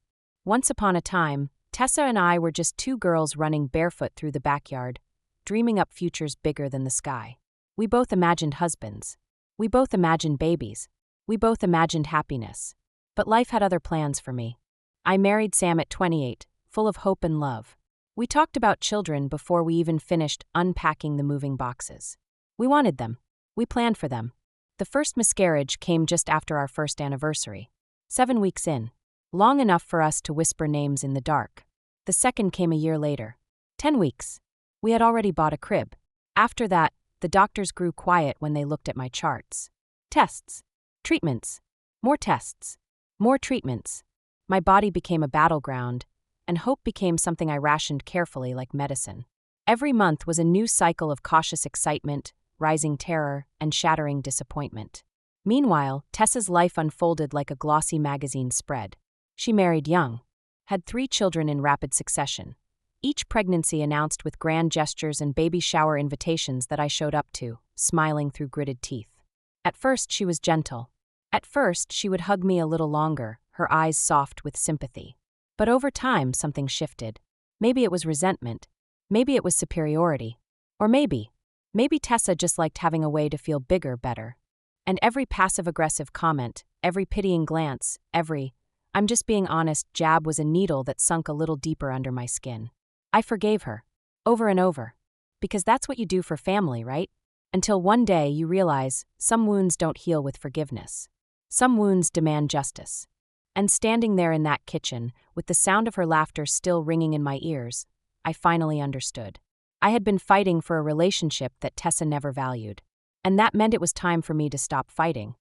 Once upon a time, Tessa and I were just two girls running barefoot through the backyard, dreaming up futures bigger than the sky. We both imagined husbands. We both imagined babies. We both imagined happiness. But life had other plans for me. I married Sam at 28, full of hope and love. We talked about children before we even finished unpacking the moving boxes. We wanted them. We planned for them. The first miscarriage came just after our first anniversary. 7 weeks in. Long enough for us to whisper names in the dark. The second came a year later. 10 weeks. We had already bought a crib. After that, the doctors grew quiet when they looked at my charts. Tests. Treatments. More tests. More treatments. My body became a battleground, and hope became something I rationed carefully like medicine. Every month was a new cycle of cautious excitement, rising terror, and shattering disappointment. Meanwhile, Tessa's life unfolded like a glossy magazine spread. She married young, had 3 children in rapid succession, each pregnancy announced with grand gestures and baby shower invitations that I showed up to, smiling through gritted teeth. At first, she was gentle. At first, she would hug me a little longer, her eyes soft with sympathy. But over time, something shifted. Maybe it was resentment. Maybe it was superiority. Or maybe Tessa just liked having a way to feel bigger better. And every passive-aggressive comment, every pitying glance, every, I'm just being honest, jab was a needle that sunk a little deeper under my skin. I forgave her. Over and over. Because that's what you do for family, right? Until one day you realize some wounds don't heal with forgiveness. Some wounds demand justice. And standing there in that kitchen, with the sound of her laughter still ringing in my ears, I finally understood. I had been fighting for a relationship that Tessa never valued. And that meant it was time for me to stop fighting.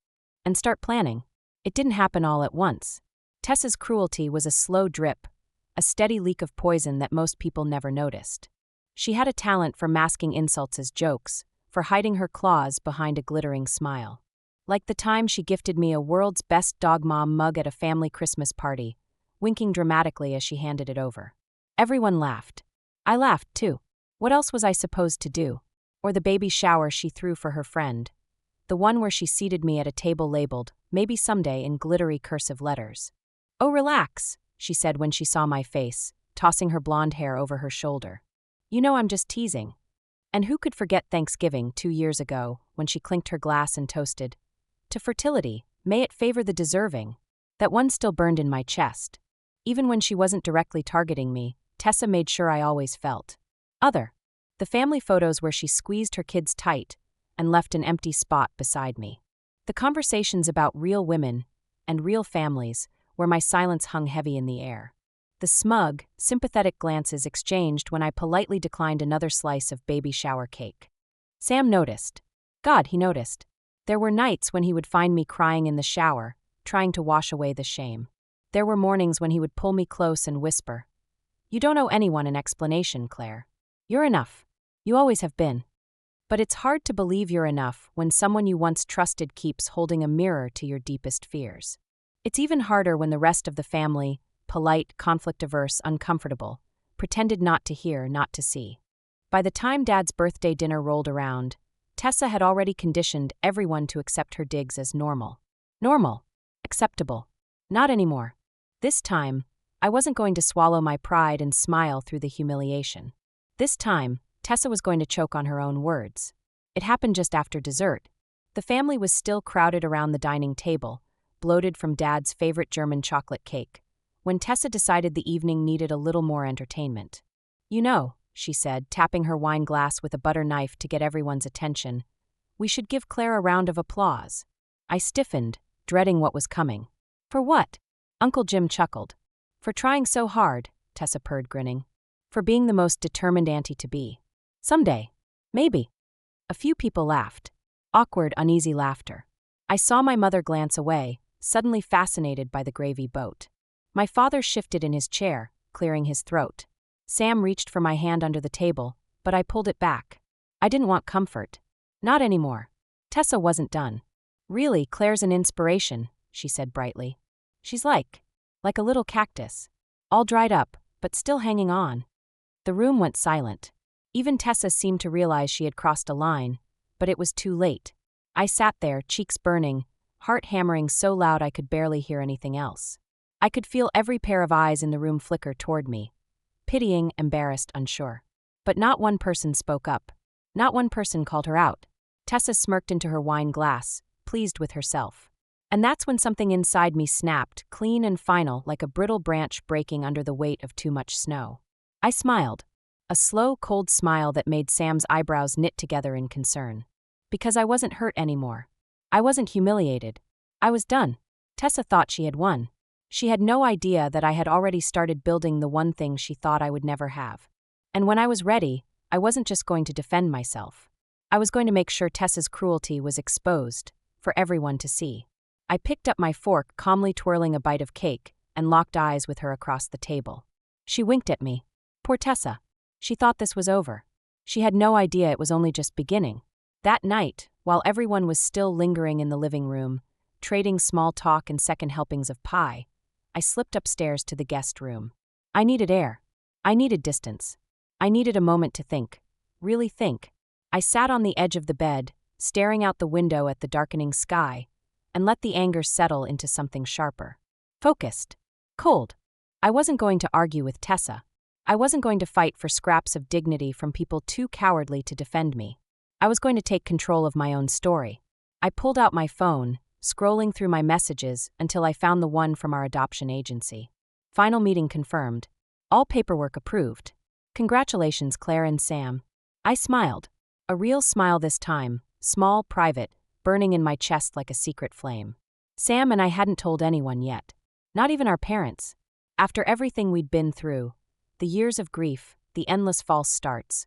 And start planning. It didn't happen all at once. Tessa's cruelty was a slow drip, a steady leak of poison that most people never noticed. She had a talent for masking insults as jokes, for hiding her claws behind a glittering smile. Like the time she gifted me a world's best dog mom mug at a family Christmas party, winking dramatically as she handed it over. Everyone laughed. I laughed, too. What else was I supposed to do? Or the baby shower she threw for her friend. The one where she seated me at a table labeled, maybe someday, in glittery cursive letters. "Oh, relax," she said when she saw my face, tossing her blonde hair over her shoulder. "You know I'm just teasing." And who could forget Thanksgiving 2 years ago when she clinked her glass and toasted, "To fertility, may it favor the deserving." That one still burned in my chest. Even when she wasn't directly targeting me, Tessa made sure I always felt other. The family photos where she squeezed her kids tight and left an empty spot beside me. The conversations about real women and real families where my silence hung heavy in the air. The smug, sympathetic glances exchanged when I politely declined another slice of baby shower cake. Sam noticed. God, he noticed. There were nights when he would find me crying in the shower, trying to wash away the shame. There were mornings when he would pull me close and whisper, "You don't owe anyone an explanation, Claire. You're enough. You always have been." But it's hard to believe you're enough when someone you once trusted keeps holding a mirror to your deepest fears. It's even harder when the rest of the family, polite, conflict-averse, uncomfortable, pretended not to hear, not to see. By the time Dad's birthday dinner rolled around, Tessa had already conditioned everyone to accept her digs as normal. Normal. Acceptable. Not anymore. This time, I wasn't going to swallow my pride and smile through the humiliation. This time, Tessa was going to choke on her own words. It happened just after dessert. The family was still crowded around the dining table, bloated from Dad's favorite German chocolate cake, when Tessa decided the evening needed a little more entertainment. "You know," she said, tapping her wine glass with a butter knife to get everyone's attention, "we should give Claire a round of applause." I stiffened, dreading what was coming. "For what?" Uncle Jim chuckled. "For trying so hard," Tessa purred, grinning. "For being the most determined auntie to be. Someday. Maybe." A few people laughed. Awkward, uneasy laughter. I saw my mother glance away, suddenly fascinated by the gravy boat. My father shifted in his chair, clearing his throat. Sam reached for my hand under the table, but I pulled it back. I didn't want comfort. Not anymore. Tessa wasn't done. "Really, Claire's an inspiration," she said brightly. "She's like a little cactus. All dried up, but still hanging on." The room went silent. Even Tessa seemed to realize she had crossed a line, but it was too late. I sat there, cheeks burning, heart hammering so loud I could barely hear anything else. I could feel every pair of eyes in the room flicker toward me. Pitying, embarrassed, unsure. But not one person spoke up. Not one person called her out. Tessa smirked into her wine glass, pleased with herself. And that's when something inside me snapped, clean and final, like a brittle branch breaking under the weight of too much snow. I smiled. A slow, cold smile that made Sam's eyebrows knit together in concern. Because I wasn't hurt anymore. I wasn't humiliated. I was done. Tessa thought she had won. She had no idea that I had already started building the one thing she thought I would never have. And when I was ready, I wasn't just going to defend myself. I was going to make sure Tessa's cruelty was exposed, for everyone to see. I picked up my fork, calmly twirling a bite of cake, and locked eyes with her across the table. She winked at me. Poor Tessa. She thought this was over. She had no idea it was only just beginning. That night, while everyone was still lingering in the living room, trading small talk and second helpings of pie, I slipped upstairs to the guest room. I needed air. I needed distance. I needed a moment to think. Really think. I sat on the edge of the bed, staring out the window at the darkening sky, and let the anger settle into something sharper. Focused. Cold. I wasn't going to argue with Tessa. I wasn't going to fight for scraps of dignity from people too cowardly to defend me. I was going to take control of my own story. I pulled out my phone, scrolling through my messages until I found the one from our adoption agency. Final meeting confirmed. All paperwork approved. Congratulations, Claire and Sam. I smiled. A real smile this time, small, private, burning in my chest like a secret flame. Sam and I hadn't told anyone yet. Not even our parents. After everything we'd been through, the years of grief, the endless false starts,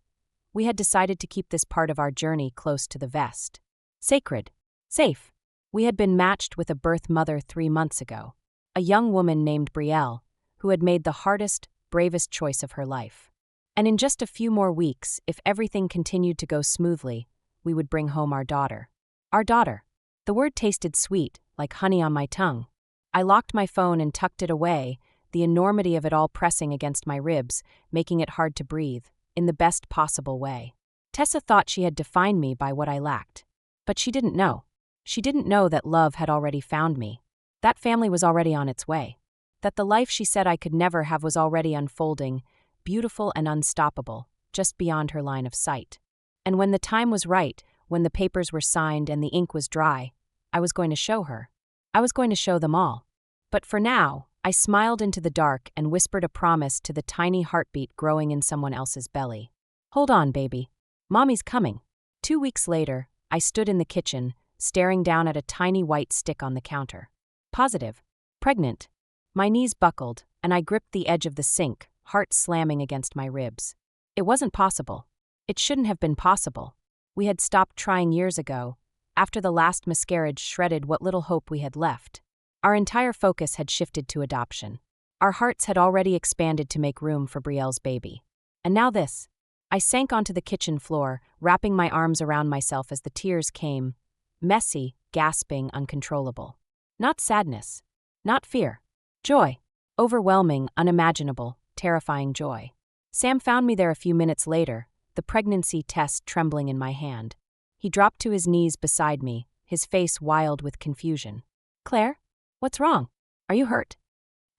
we had decided to keep this part of our journey close to the vest. Sacred. Safe. We had been matched with a birth mother 3 months ago, a young woman named Brielle, who had made the hardest, bravest choice of her life. And in just a few more weeks, if everything continued to go smoothly, we would bring home our daughter. Our daughter. The word tasted sweet, like honey on my tongue. I locked my phone and tucked it away, the enormity of it all pressing against my ribs, making it hard to breathe, in the best possible way. Tessa thought she had defined me by what I lacked. But she didn't know. She didn't know that love had already found me. That family was already on its way. That the life she said I could never have was already unfolding, beautiful and unstoppable, just beyond her line of sight. And when the time was right, when the papers were signed and the ink was dry, I was going to show her. I was going to show them all. But for now, I smiled into the dark and whispered a promise to the tiny heartbeat growing in someone else's belly. Hold on, baby. Mommy's coming. 2 weeks later, I stood in the kitchen, staring down at a tiny white stick on the counter. Positive. Pregnant. My knees buckled, and I gripped the edge of the sink, heart slamming against my ribs. It wasn't possible. It shouldn't have been possible. We had stopped trying years ago, after the last miscarriage shredded what little hope we had left. Our entire focus had shifted to adoption. Our hearts had already expanded to make room for Brielle's baby. And now this. I sank onto the kitchen floor, wrapping my arms around myself as the tears came, messy, gasping, uncontrollable. Not sadness. Not fear. Joy. Overwhelming, unimaginable, terrifying joy. Sam found me there a few minutes later, the pregnancy test trembling in my hand. He dropped to his knees beside me, his face wild with confusion. Claire? What's wrong? Are you hurt?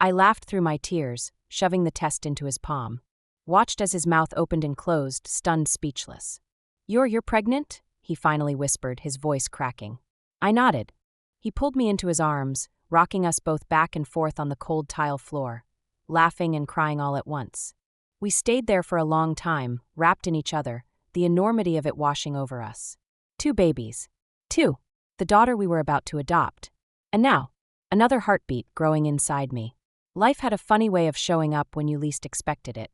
I laughed through my tears, shoving the test into his palm. Watched as his mouth opened and closed, stunned, speechless. You're pregnant? He finally whispered, his voice cracking. I nodded. He pulled me into his arms, rocking us both back and forth on the cold tile floor, laughing and crying all at once. We stayed there for a long time, wrapped in each other, the enormity of it washing over us. 2 babies. 2. The daughter we were about to adopt. And now, another heartbeat growing inside me. Life had a funny way of showing up when you least expected it.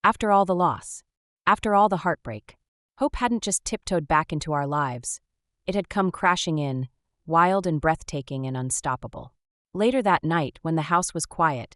After all the loss. After all the heartbreak. Hope hadn't just tiptoed back into our lives. It had come crashing in, wild and breathtaking and unstoppable. Later that night, when the house was quiet,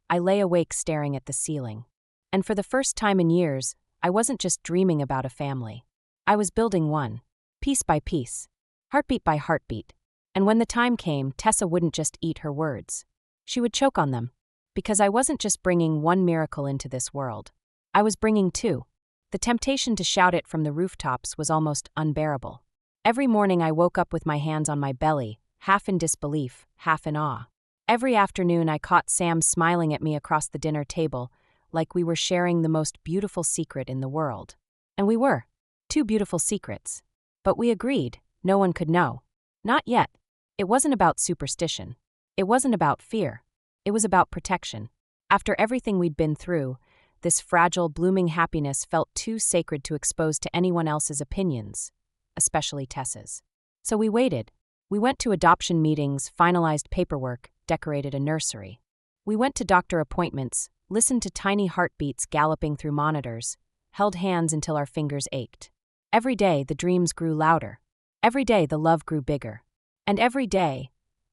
I lay awake staring at the ceiling. And for the first time in years, I wasn't just dreaming about a family. I was building one, piece by piece, heartbeat by heartbeat. And when the time came, Tessa wouldn't just eat her words. She would choke on them. Because I wasn't just bringing one miracle into this world. I was bringing 2. The temptation to shout it from the rooftops was almost unbearable. Every morning I woke up with my hands on my belly, half in disbelief, half in awe. Every afternoon I caught Sam smiling at me across the dinner table, like we were sharing the most beautiful secret in the world. And we were. 2 beautiful secrets. But we agreed, no one could know. Not yet. It wasn't about superstition. It wasn't about fear. It was about protection. After everything we'd been through, this fragile, blooming happiness felt too sacred to expose to anyone else's opinions, especially Tessa's. So we waited. We went to adoption meetings, finalized paperwork, decorated a nursery. We went to doctor appointments, listened to tiny heartbeats galloping through monitors, held hands until our fingers ached. Every day, the dreams grew louder. Every day, the love grew bigger. And every day,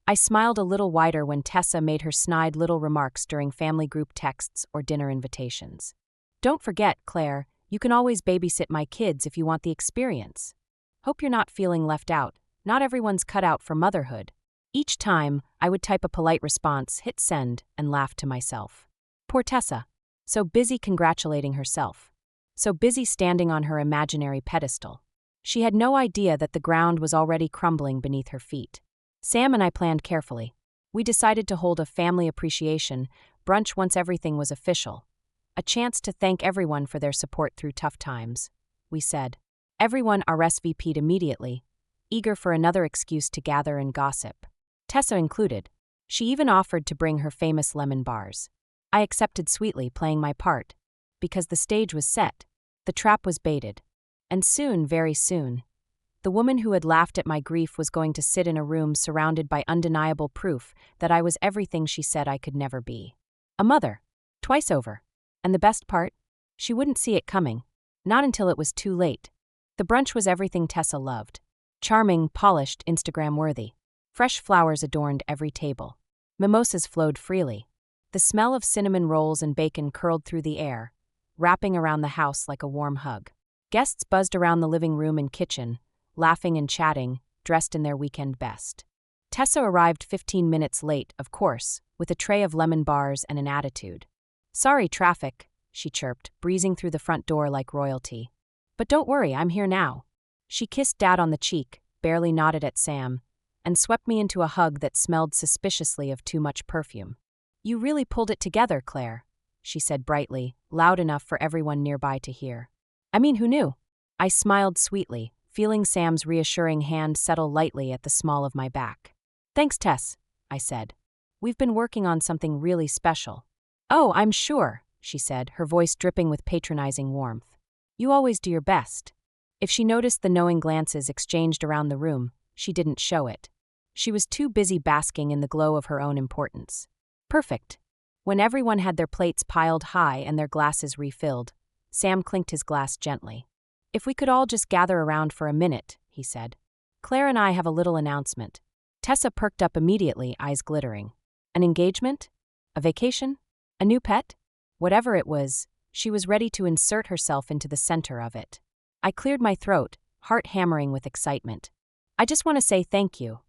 I smiled a little wider when Tessa made her snide little remarks during family group texts or dinner invitations. Don't forget, Claire, you can always babysit my kids if you want the experience. Hope you're not feeling left out. Not everyone's cut out for motherhood. Each time, I would type a polite response, hit send, and laugh to myself. Poor Tessa. So busy congratulating herself. So busy standing on her imaginary pedestal. She had no idea that the ground was already crumbling beneath her feet. Sam and I planned carefully. We decided to hold a family appreciation brunch once everything was official. A chance to thank everyone for their support through tough times. We said. Everyone RSVP'd immediately, eager for another excuse to gather and gossip. Tessa included. She even offered to bring her famous lemon bars. I accepted sweetly, playing my part. Because the stage was set. The trap was baited. And soon, very soon, the woman who had laughed at my grief was going to sit in a room surrounded by undeniable proof that I was everything she said I could never be. A mother. Twice over. And the best part? She wouldn't see it coming. Not until it was too late. The brunch was everything Tessa loved. Charming, polished, Instagram-worthy. Fresh flowers adorned every table. Mimosas flowed freely. The smell of cinnamon rolls and bacon curled through the air, wrapping around the house like a warm hug. Guests buzzed around the living room and kitchen, laughing and chatting, dressed in their weekend best. Tessa arrived 15 minutes late, of course, with a tray of lemon bars and an attitude. "Sorry, traffic," she chirped, breezing through the front door like royalty. "But don't worry, I'm here now." She kissed Dad on the cheek, barely nodded at Sam, and swept me into a hug that smelled suspiciously of too much perfume. "You really pulled it together, Claire," she said brightly, loud enough for everyone nearby to hear. "I mean, who knew?" I smiled sweetly, feeling Sam's reassuring hand settle lightly at the small of my back. "Thanks, Tess," I said. "We've been working on something really special." "Oh, I'm sure," she said, her voice dripping with patronizing warmth. "You always do your best." If she noticed the knowing glances exchanged around the room, she didn't show it. She was too busy basking in the glow of her own importance. Perfect. When everyone had their plates piled high and their glasses refilled, Sam clinked his glass gently. "If we could all just gather around for a minute," he said. "Claire and I have a little announcement." Tessa perked up immediately, eyes glittering. An engagement? A vacation? A new pet? Whatever it was, she was ready to insert herself into the center of it. I cleared my throat, heart hammering with excitement. "I just want to say thank you,"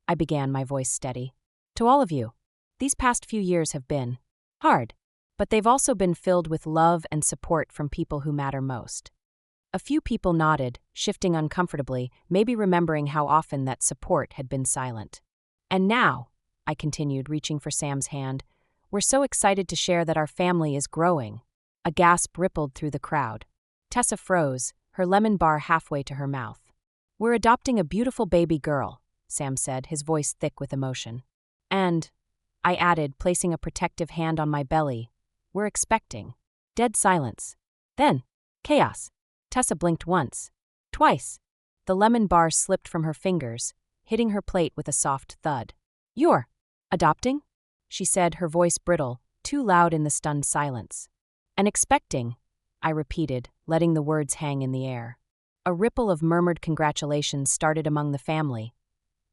I began, my voice steady. "To all of you. These past few years have been hard, but they've also been filled with love and support from people who matter most." A few people nodded, shifting uncomfortably, maybe remembering how often that support had been silent. "And now," I continued, reaching for Sam's hand, "we're so excited to share that our family is growing." A gasp rippled through the crowd. Tessa froze, her lemon bar halfway to her mouth. "We're adopting a beautiful baby girl," Sam said, his voice thick with emotion. "And," I added, placing a protective hand on my belly, "we're expecting." Dead silence. Then, chaos. Tessa blinked once. Twice. The lemon bar slipped from her fingers, hitting her plate with a soft thud. "You're adopting?" she said, her voice brittle, too loud in the stunned silence. "And expecting," I repeated, letting the words hang in the air. A ripple of murmured congratulations started among the family.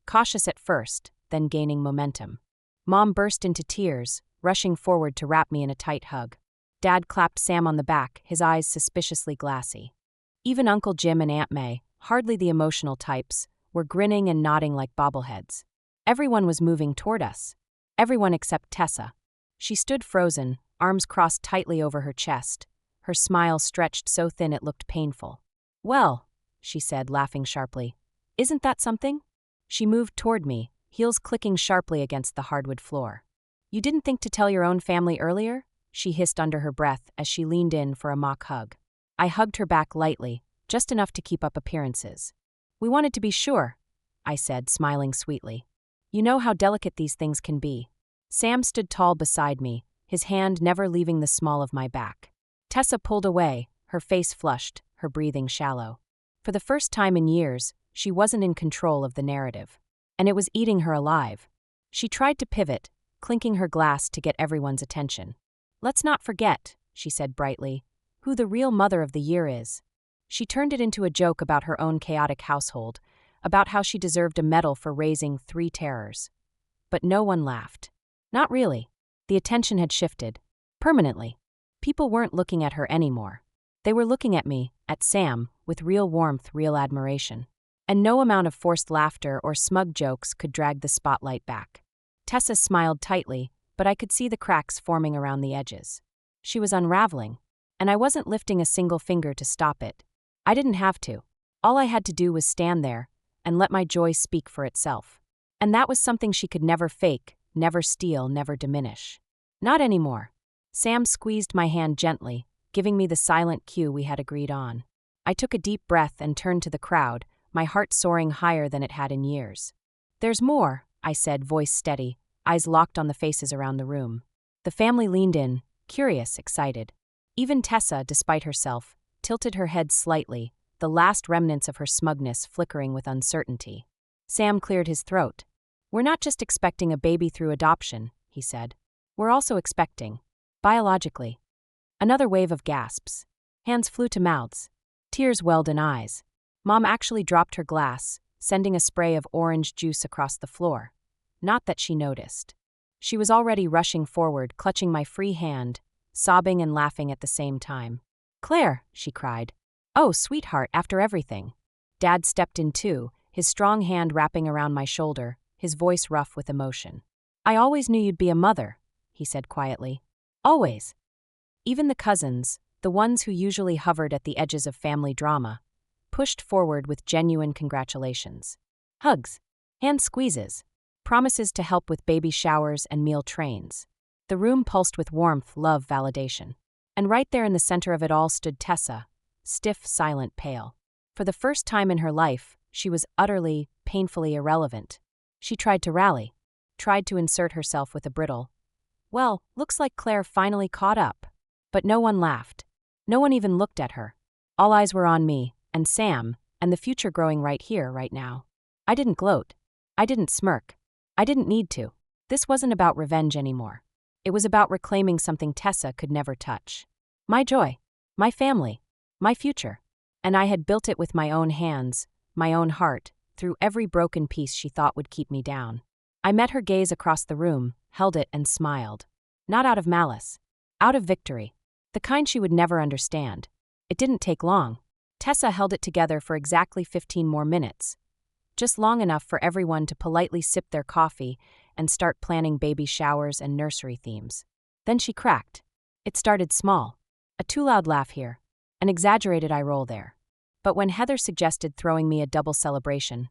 Cautious at first, then gaining momentum. Mom burst into tears, rushing forward to wrap me in a tight hug. Dad clapped Sam on the back, his eyes suspiciously glassy. Even Uncle Jim and Aunt May, hardly the emotional types, were grinning and nodding like bobbleheads. Everyone was moving toward us. Everyone except Tessa. She stood frozen, arms crossed tightly over her chest, her smile stretched so thin it looked painful. "Well," she said, laughing sharply, "isn't that something?" She moved toward me, heels clicking sharply against the hardwood floor. "You didn't think to tell your own family earlier?" she hissed under her breath as she leaned in for a mock hug. I hugged her back lightly, just enough to keep up appearances. "We wanted to be sure," I said, smiling sweetly. "You know how delicate these things can be." Sam stood tall beside me, his hand never leaving the small of my back. Tessa pulled away, her face flushed, her breathing shallow. For the first time in years, she wasn't in control of the narrative. And it was eating her alive. She tried to pivot, clinking her glass to get everyone's attention. "Let's not forget," she said brightly, "who the real mother of the year is." She turned it into a joke about her own chaotic household, about how she deserved a medal for raising 3 terrors. But no one laughed. Not really. The attention had shifted. Permanently. People weren't looking at her anymore. They were looking at me, at Sam, with real warmth, real admiration. And no amount of forced laughter or smug jokes could drag the spotlight back. Tessa smiled tightly, but I could see the cracks forming around the edges. She was unraveling, and I wasn't lifting a single finger to stop it. I didn't have to. All I had to do was stand there and let my joy speak for itself. And that was something she could never fake, never steal, never diminish. Not anymore. Sam squeezed my hand gently, giving me the silent cue we had agreed on. I took a deep breath and turned to the crowd, my heart soaring higher than it had in years. "There's more," I said, voice steady, eyes locked on the faces around the room. The family leaned in, curious, excited. Even Tessa, despite herself, tilted her head slightly, the last remnants of her smugness flickering with uncertainty. Sam cleared his throat. "We're not just expecting a baby through adoption," he said. "We're also expecting, biologically." Another wave of gasps. Hands flew to mouths. Tears welled in eyes. Mom actually dropped her glass, sending a spray of orange juice across the floor. Not that she noticed. She was already rushing forward, clutching my free hand, sobbing and laughing at the same time. "Claire," she cried. "Oh, sweetheart, after everything." Dad stepped in too, his strong hand wrapping around my shoulder, his voice rough with emotion. "I always knew you'd be a mother," he said quietly. "Always." Even the cousins, the ones who usually hovered at the edges of family drama, pushed forward with genuine congratulations. Hugs, hand squeezes, promises to help with baby showers and meal trains. The room pulsed with warmth, love, validation. And right there in the center of it all stood Tessa, stiff, silent, pale. For the first time in her life, she was utterly, painfully irrelevant. She tried to rally, tried to insert herself with a brittle, "Well, looks like Claire finally caught up." But no one laughed. No one even looked at her. All eyes were on me, and Sam, and the future growing right here, right now. I didn't gloat. I didn't smirk. I didn't need to. This wasn't about revenge anymore. It was about reclaiming something Tessa could never touch. My joy, my family, my future. And I had built it with my own hands, my own heart, through every broken piece she thought would keep me down. I met her gaze across the room, held it and smiled. Not out of malice. Out of victory. The kind she would never understand. It didn't take long. Tessa held it together for exactly 15 more minutes. Just long enough for everyone to politely sip their coffee and start planning baby showers and nursery themes. Then she cracked. It started small. A too loud laugh here. An exaggerated eye roll there. But when Heather suggested throwing me a double celebration,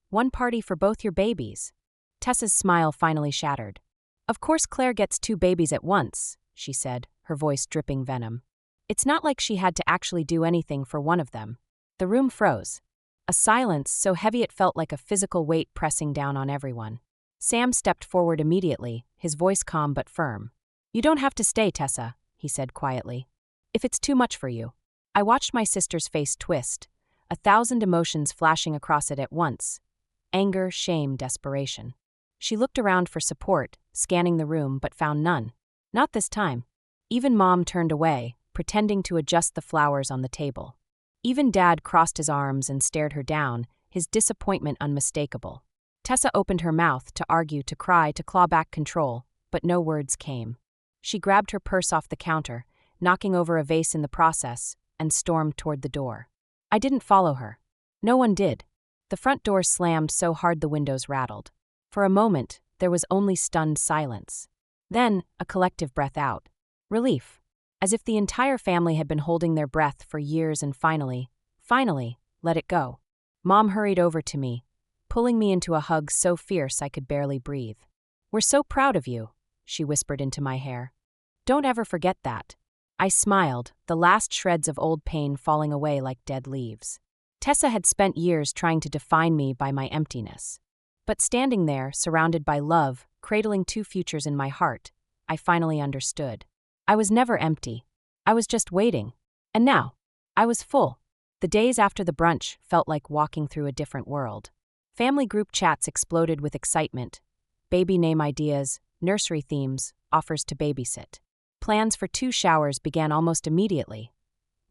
one party for both your babies, Tessa's smile finally shattered. "Of course Claire gets 2 babies at once," she said, her voice dripping venom. It's not like she had to actually do anything for one of them. The room froze. A silence so heavy it felt like a physical weight pressing down on everyone. Sam stepped forward immediately, his voice calm but firm. "You don't have to stay, Tessa," he said quietly. "If it's too much for you." I watched my sister's face twist, 1,000 emotions flashing across it at once. Anger, shame, desperation. She looked around for support, scanning the room, but found none. Not this time. Even Mom turned away, pretending to adjust the flowers on the table. Even Dad crossed his arms and stared her down, his disappointment unmistakable. Tessa opened her mouth to argue, to cry, to claw back control, but no words came. She grabbed her purse off the counter, knocking over a vase in the process, and stormed toward the door. I didn't follow her. No one did. The front door slammed so hard the windows rattled. For a moment, there was only stunned silence. Then, a collective breath out. Relief. As if the entire family had been holding their breath for years and finally, let it go. Mom hurried over to me, pulling me into a hug so fierce I could barely breathe. "We're so proud of you," she whispered into my hair. "Don't ever forget that." I smiled, the last shreds of old pain falling away like dead leaves. Tessa had spent years trying to define me by my emptiness. But standing there, surrounded by love, cradling 2 futures in my heart, I finally understood. I was never empty. I was just waiting. And now, I was full. The days after the brunch felt like walking through a different world. Family group chats exploded with excitement. Baby name ideas, nursery themes, offers to babysit. Plans for 2 showers began almost immediately.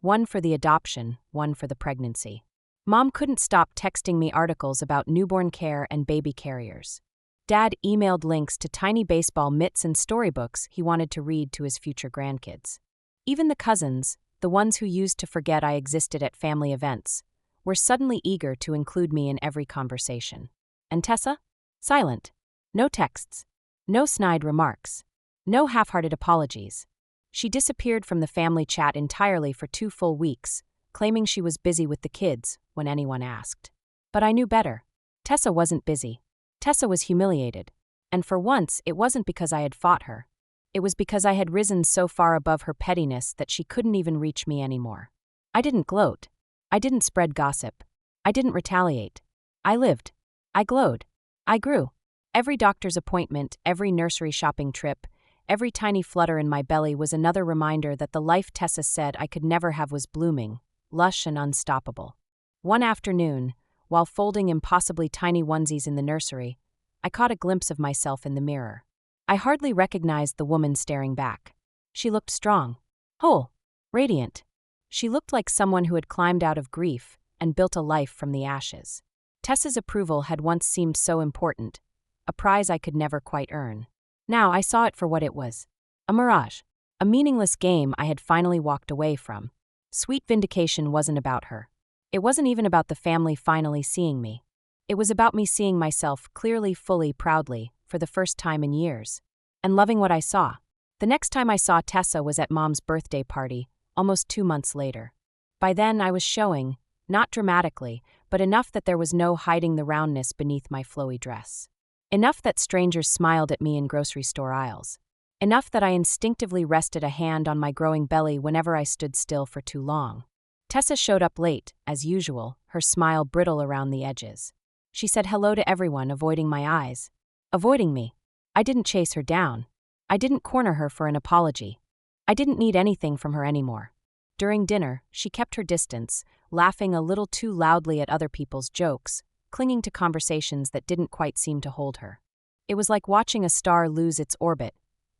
One for the adoption, one for the pregnancy. Mom couldn't stop texting me articles about newborn care and baby carriers. Dad emailed links to tiny baseball mitts and storybooks he wanted to read to his future grandkids. Even the cousins, the ones who used to forget I existed at family events, were suddenly eager to include me in every conversation. And Tessa? Silent. No texts. No snide remarks. No half-hearted apologies. She disappeared from the family chat entirely for 2 full weeks, claiming she was busy with the kids when anyone asked. But I knew better. Tessa wasn't busy. Tessa was humiliated. And for once, it wasn't because I had fought her. It was because I had risen so far above her pettiness that she couldn't even reach me anymore. I didn't gloat. I didn't spread gossip. I didn't retaliate. I lived. I glowed. I grew. Every doctor's appointment, every nursery shopping trip, every tiny flutter in my belly was another reminder that the life Tessa said I could never have was blooming, lush and unstoppable. One afternoon, while folding impossibly tiny onesies in the nursery, I caught a glimpse of myself in the mirror. I hardly recognized the woman staring back. She looked strong, whole, radiant. She looked like someone who had climbed out of grief and built a life from the ashes. Tessa's approval had once seemed so important, a prize I could never quite earn. Now I saw it for what it was. A mirage. A meaningless game I had finally walked away from. Sweet vindication wasn't about her. It wasn't even about the family finally seeing me. It was about me seeing myself clearly, fully, proudly, for the first time in years. And loving what I saw. The next time I saw Tessa was at Mom's birthday party, almost 2 months later. By then I was showing, not dramatically, but enough that there was no hiding the roundness beneath my flowy dress. Enough that strangers smiled at me in grocery store aisles. Enough that I instinctively rested a hand on my growing belly whenever I stood still for too long. Tessa showed up late, as usual, her smile brittle around the edges. She said hello to everyone, avoiding my eyes. Avoiding me. I didn't chase her down. I didn't corner her for an apology. I didn't need anything from her anymore. During dinner, she kept her distance, laughing a little too loudly at other people's jokes, clinging to conversations that didn't quite seem to hold her. It was like watching a star lose its orbit,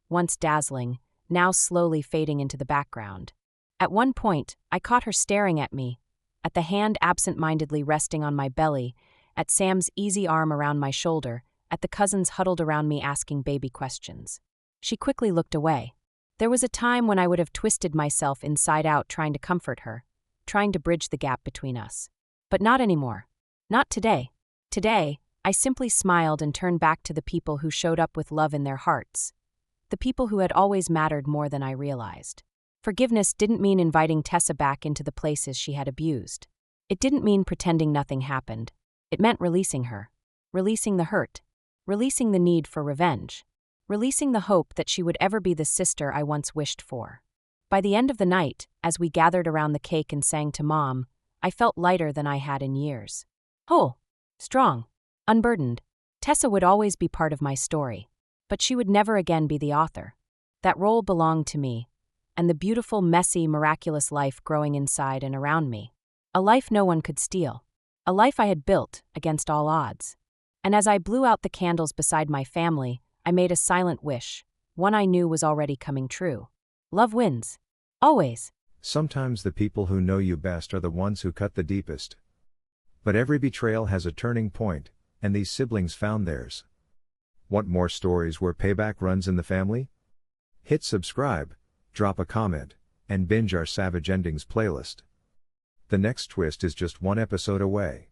once dazzling, now slowly fading into the background. At one point, I caught her staring at me, at the hand absent-mindedly resting on my belly, at Sam's easy arm around my shoulder, at the cousins huddled around me asking baby questions. She quickly looked away. There was a time when I would have twisted myself inside out trying to comfort her, trying to bridge the gap between us. But not anymore. Not today. Today, I simply smiled and turned back to the people who showed up with love in their hearts. The people who had always mattered more than I realized. Forgiveness didn't mean inviting Tessa back into the places she had abused. It didn't mean pretending nothing happened. It meant releasing her. Releasing the hurt. Releasing the need for revenge. Releasing the hope that she would ever be the sister I once wished for. By the end of the night, as we gathered around the cake and sang to Mom, I felt lighter than I had in years. Whole. Strong. Unburdened. Tessa would always be part of my story. But she would never again be the author. That role belonged to me, and the beautiful, messy, miraculous life growing inside and around me. A life no one could steal. A life I had built against all odds. And as I blew out the candles beside my family, I made a silent wish, one I knew was already coming true. Love wins. Always. Sometimes the people who know you best are the ones who cut the deepest. But every betrayal has a turning point, and these siblings found theirs. Want more stories where payback runs in the family? Hit subscribe, drop a comment, and binge our Savage Endings playlist. The next twist is just one episode away.